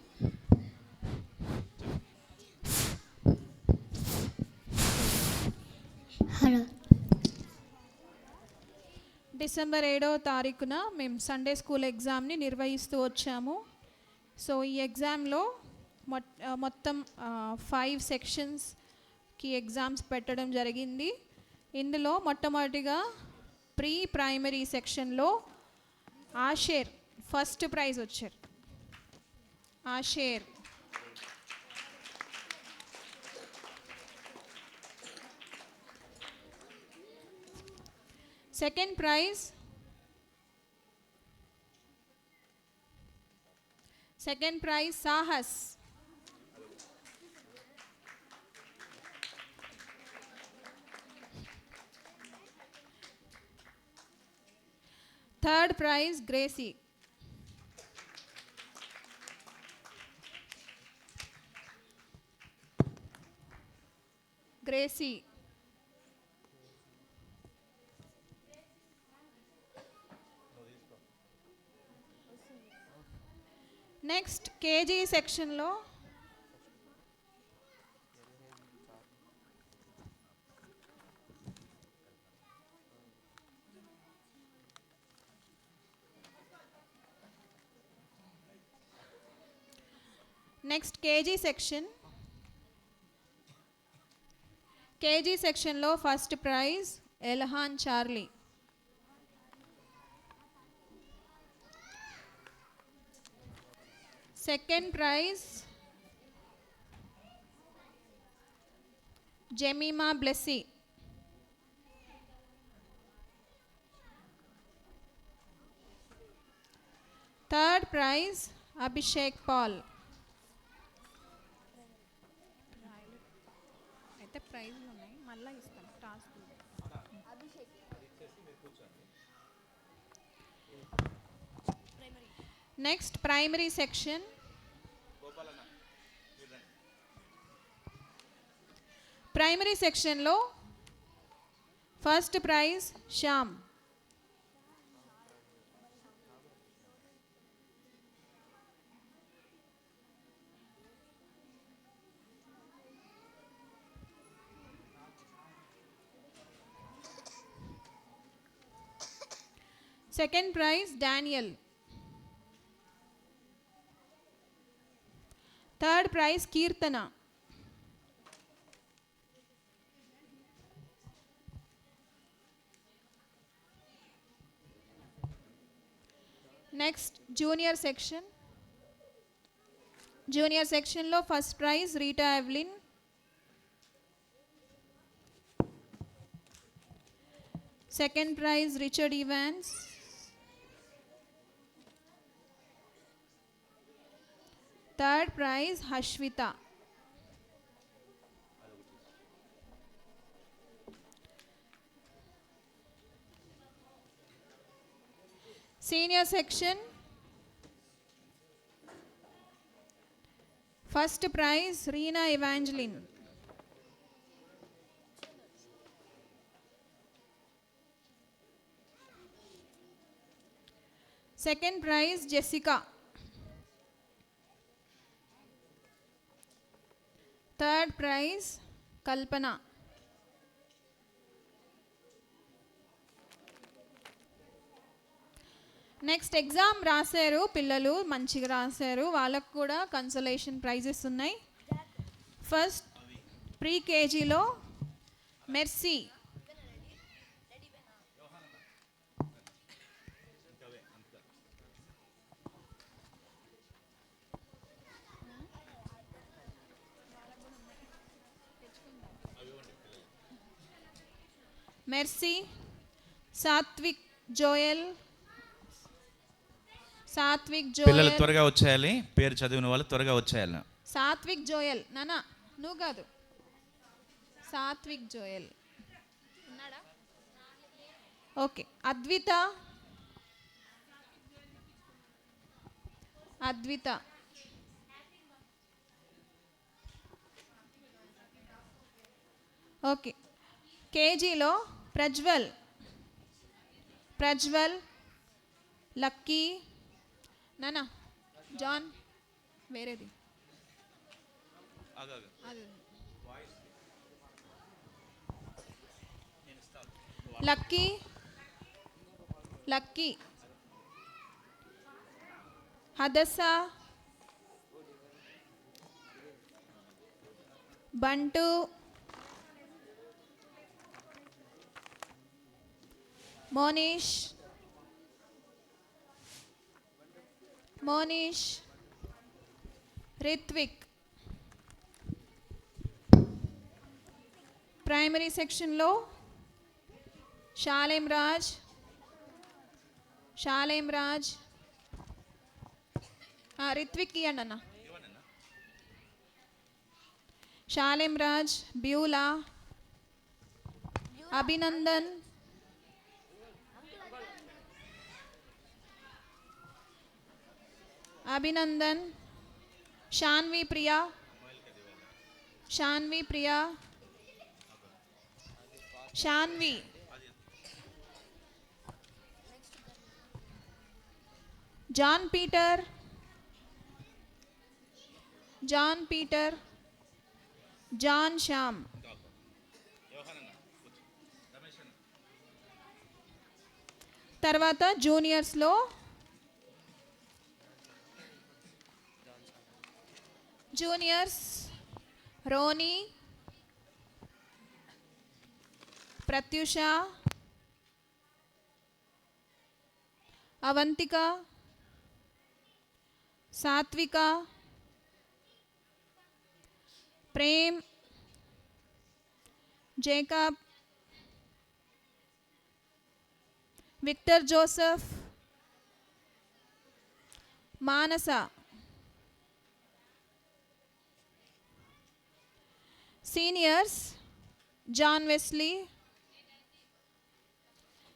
డిసెంబర్ 7వ తారీఖున మేము సండే స్కూల్ ఎగ్జామ్ని నిర్వహిస్తూ వచ్చాము. సో ఈ ఎగ్జామ్లో మొత్తం 5 సెక్షన్స్కి ఎగ్జామ్స్ పెట్టడం జరిగింది. ఇందులో మొట్టమొదటిగా ప్రీ ప్రైమరీ సెక్షన్లో ఆషేర్ ఫస్ట్ ప్రైజ్ వచ్చారు. Asher second prize Sahas. Third prize Gracie. Next KG సెక్షన్లో కేజీ సెక్షన్లో ఫస్ట్ ప్రైజ్ ఎల్హాన్ Charlie. Second prize Jemima Blessy. Third prize Abhishek Paul. అయితే ప్రైజ్లు ఉన్నాయి, మళ్ళీ ఇస్తాం task. Next primary section. Primary సెక్షన్లో first prize Shyam. Second prize Daniel. Third prize Keerthana. Next junior section. Junior సెక్షన్లో first prize Rita Evelyn. Second prize Richard Evans. Third praise హష్విత. Senior section first prize Reena Evangeline. Second prize Jessica. Third prize Kalpana. Next exam రాశారు పిల్లలు, మంచిగా రాశారు, వాళ్ళకు కూడా consolation prizes ఉన్నాయి. First pre కేజీలో Mercy. Mercy. Sathvik Joel. Sathvik పిల్లలు జోయల్. త్వరగా వచ్చేయాలి, పేరు చదివిన వాళ్ళు త్వరగా వచ్చేయాలి. సాత్విక్ జోయల్. నానా నువ్వు కాదు, సాత్విక్ జోయల్ ఉన్నాడా? ఓకే. అద్విత. అద్విత. ఓకే. కేజీలో ప్రజ్వల్. ప్రజ్వల్. లక్కీ. నానా జాన్ వేరేది అది. Lucky. Lucky. Hadassah. Bantu. Monish. Monish. Ritwik. Primary సెక్షన్లో షాలేం రాజ్. షాలేం రాజ్. రిత్విక్ ఇవ్వండి అన్న. Shalem Raj. Beulah. Abhinandan. Abhinandan. Shanvi Priya. Shanvi Priya. Shanvi. John Peter. John Peter. John Shyam. తర్వాత జూనియర్స్లో juniors Ronnie. Prathyusha. Avantika. Sathvika. Prem. Jacob. Victor Joseph. Manasa. Seniors John Wesley.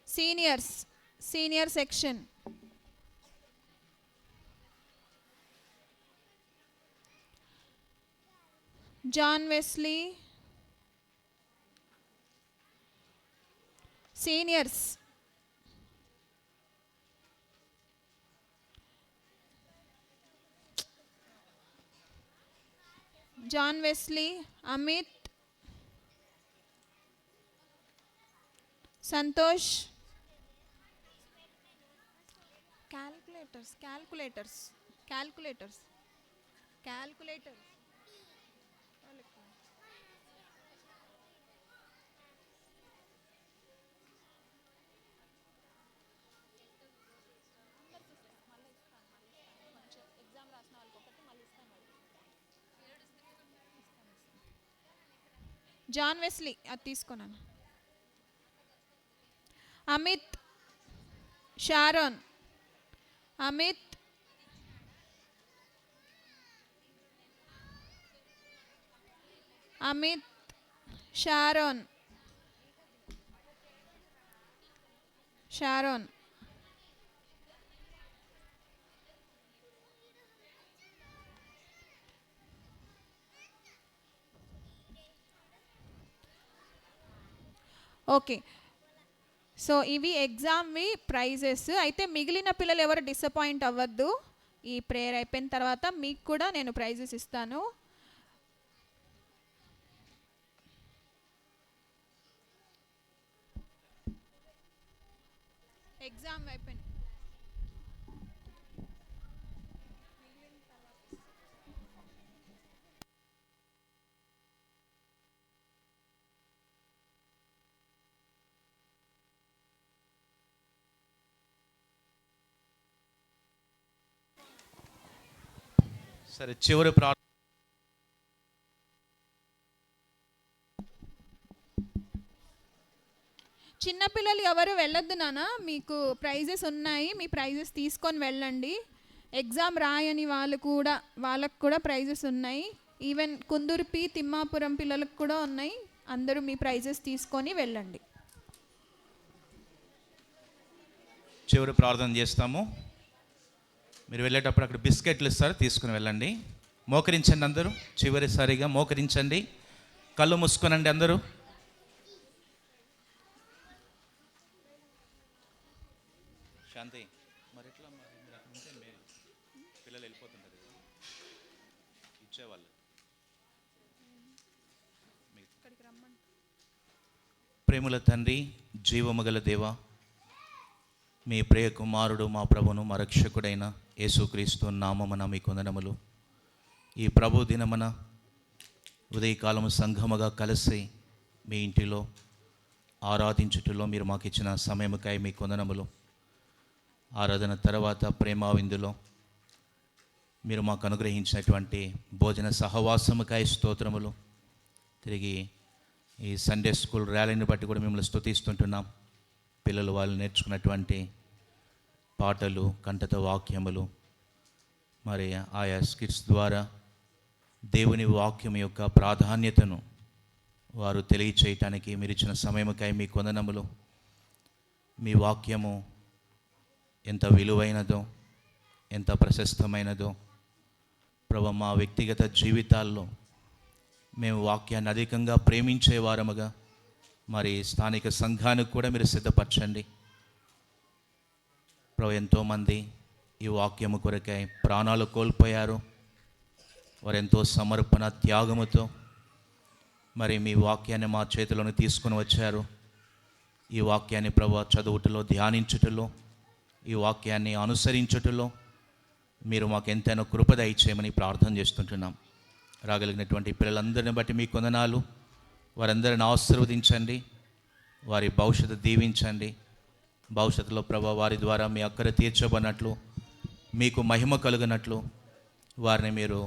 Seniors senior section John Wesley. Seniors John Wesley, Amit, Santosh. Calculators. John Wesley అది తీసుకున్నాను. Amit, Sharon. Amit, Sharon. Okay, so ఇవి ఎగ్జామ్వి prices. అయితే మిగిలిన పిల్లలు ఎవరు డిసప్పాయింట్ అవ్వద్దు. ఈ ప్రేయర్ అయిపోయిన తర్వాత మీకు కూడా నేను ప్రైజెస్ ఇస్తాను. ఎగ్జామ్ అయిపోయింది. సరే, చివరి చిన్నపిల్లలు ఎవరు వెళ్ళొద్దు నాన్న, మీకు ప్రైజెస్ ఉన్నాయి, మీ ప్రైజెస్ తీసుకొని వెళ్ళండి. ఎగ్జామ్ రాయని వాళ్ళకు కూడా ప్రైజెస్ ఉన్నాయి. ఈవెన్ కుందుర్పి, తిమ్మాపురం పిల్లలకు కూడా ఉన్నాయి. అందరూ మీ ప్రైజెస్ తీసుకొని వెళ్ళండి. చివరి ప్రార్థన చేస్తాము. మీరు వెళ్ళేటప్పుడు అక్కడ బిస్కెట్లు ఇస్తారు, తీసుకుని వెళ్ళండి. మోకరించండి అందరూ, చివరిసారిగా మోకరించండి, కళ్ళు మూసుకోనండి అందరూ. శాంతి, మరి ఎట్లా పిల్లలు వెళ్ళిపోతుంటారు ఇచ్చేవాళ్ళు. ప్రేమల తండ్రి, జీవముగల దేవ, మీ ప్రియ కుమారుడు మా ప్రభును మా రక్షకుడైన యేసుక్రీస్తు నామమున మీకు వందనములు. ఈ ప్రభు దినమున ఉదయకాలము సంఘముగా కలిసి మీ ఇంటిలో ఆరాధించుటలో మీరు మాకు ఇచ్చిన సమయముకై మీకు వందనములు. ఆరాధన తర్వాత ప్రేమ విందులో మీరు మాకు అనుగ్రహించినటువంటి భోజన సహవాసముకై స్తోత్రములు. తిరిగి ఈ సండే స్కూల్ ర్యాలీని బట్టి కూడా మిమ్మల్ని స్తుతిస్తుంటున్నాం. పిల్లలు వాళ్ళు నేర్చుకున్నటువంటి పాటలు, కంఠత వాక్యములు, మరి ఆయా స్కిట్స్ ద్వారా దేవుని వాక్యం యొక్క ప్రాధాన్యతను వారు తెలియచేయటానికి మీరు ఇచ్చిన సమయముకై మీకు వందనములు. మీ వాక్యము ఎంత విలువైనదో, ఎంత ప్రశస్తమైనదో ప్రభు, మా వ్యక్తిగత జీవితాల్లో మేము వాక్యాన్ని అధికంగా ప్రేమించే వారముగా మరి స్థానిక సంఘానికి కూడా మీరు సిద్ధపరచండి ప్రభు. ఎంతోమంది ఈ వాక్యము కొరకై ప్రాణాలు కోల్పోయారు. వారు ఎంతో సమర్పణ, త్యాగముతో మరి మీ వాక్యాన్ని మా చేతిలోకి తీసుకుని వచ్చారు. ఈ వాక్యాన్ని ప్రభు చదువుటలో, ధ్యానించుటలో, ఈ వాక్యాన్ని అనుసరించుటలో మీరు మాకు ఎంతైనా కృప దయచేయమని ప్రార్థన చేస్తుంటున్నాం. రాగలిగినటువంటి పిల్లలందరిని బట్టి మీకు వందనాలు. వారందరిని ఆశీర్వదించండి, వారి భవిష్యత్తు దీవించండి. భవిష్యత్తులో ప్రభు వారి ద్వారా మీ అక్కర తీర్చబడినట్లు, మీకు మహిమ కలుగునట్లు వారిని మీరు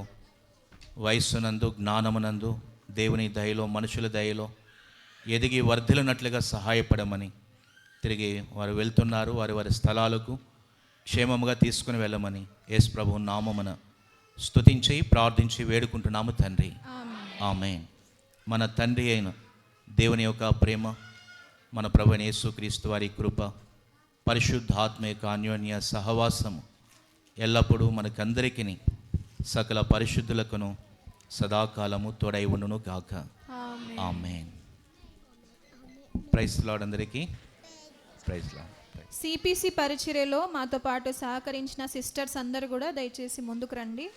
వయస్సునందు, జ్ఞానమునందు, దేవుని దయలో, మనుషుల దయలో ఎదిగి వర్ధిల్లునట్లుగా సహాయపడమని, తిరిగి వారు వెళ్తున్నారు వారి వారి స్థలాలకు క్షేమముగా తీసుకుని వెళ్ళమని యేసు ప్రభు నామమున స్తుతించి ప్రార్థించి వేడుకుంటున్నాము తండ్రి. ఆమేన్. మన తండ్రి అయిన దేవుని యొక్క ప్రేమ, మన ప్రభువైన యేసుక్రీస్తు వారి కృప, పరిశుద్ధాత్మ యొక్క అన్యోన్య సహవాసము ఎల్లప్పుడూ మనకందరికీ సకల పరిశుద్ధులకును సదాకాలము తోడై ఉండును గాక. ఆమేన్. ప్రైజ్ ది లార్డ్ అందరికీ. Praise lord. సిపిసి పరిచర్యలో మాతో పాటు సహకరించిన సిస్టర్స్ అందరూ కూడా దయచేసి ముందుకు రండి.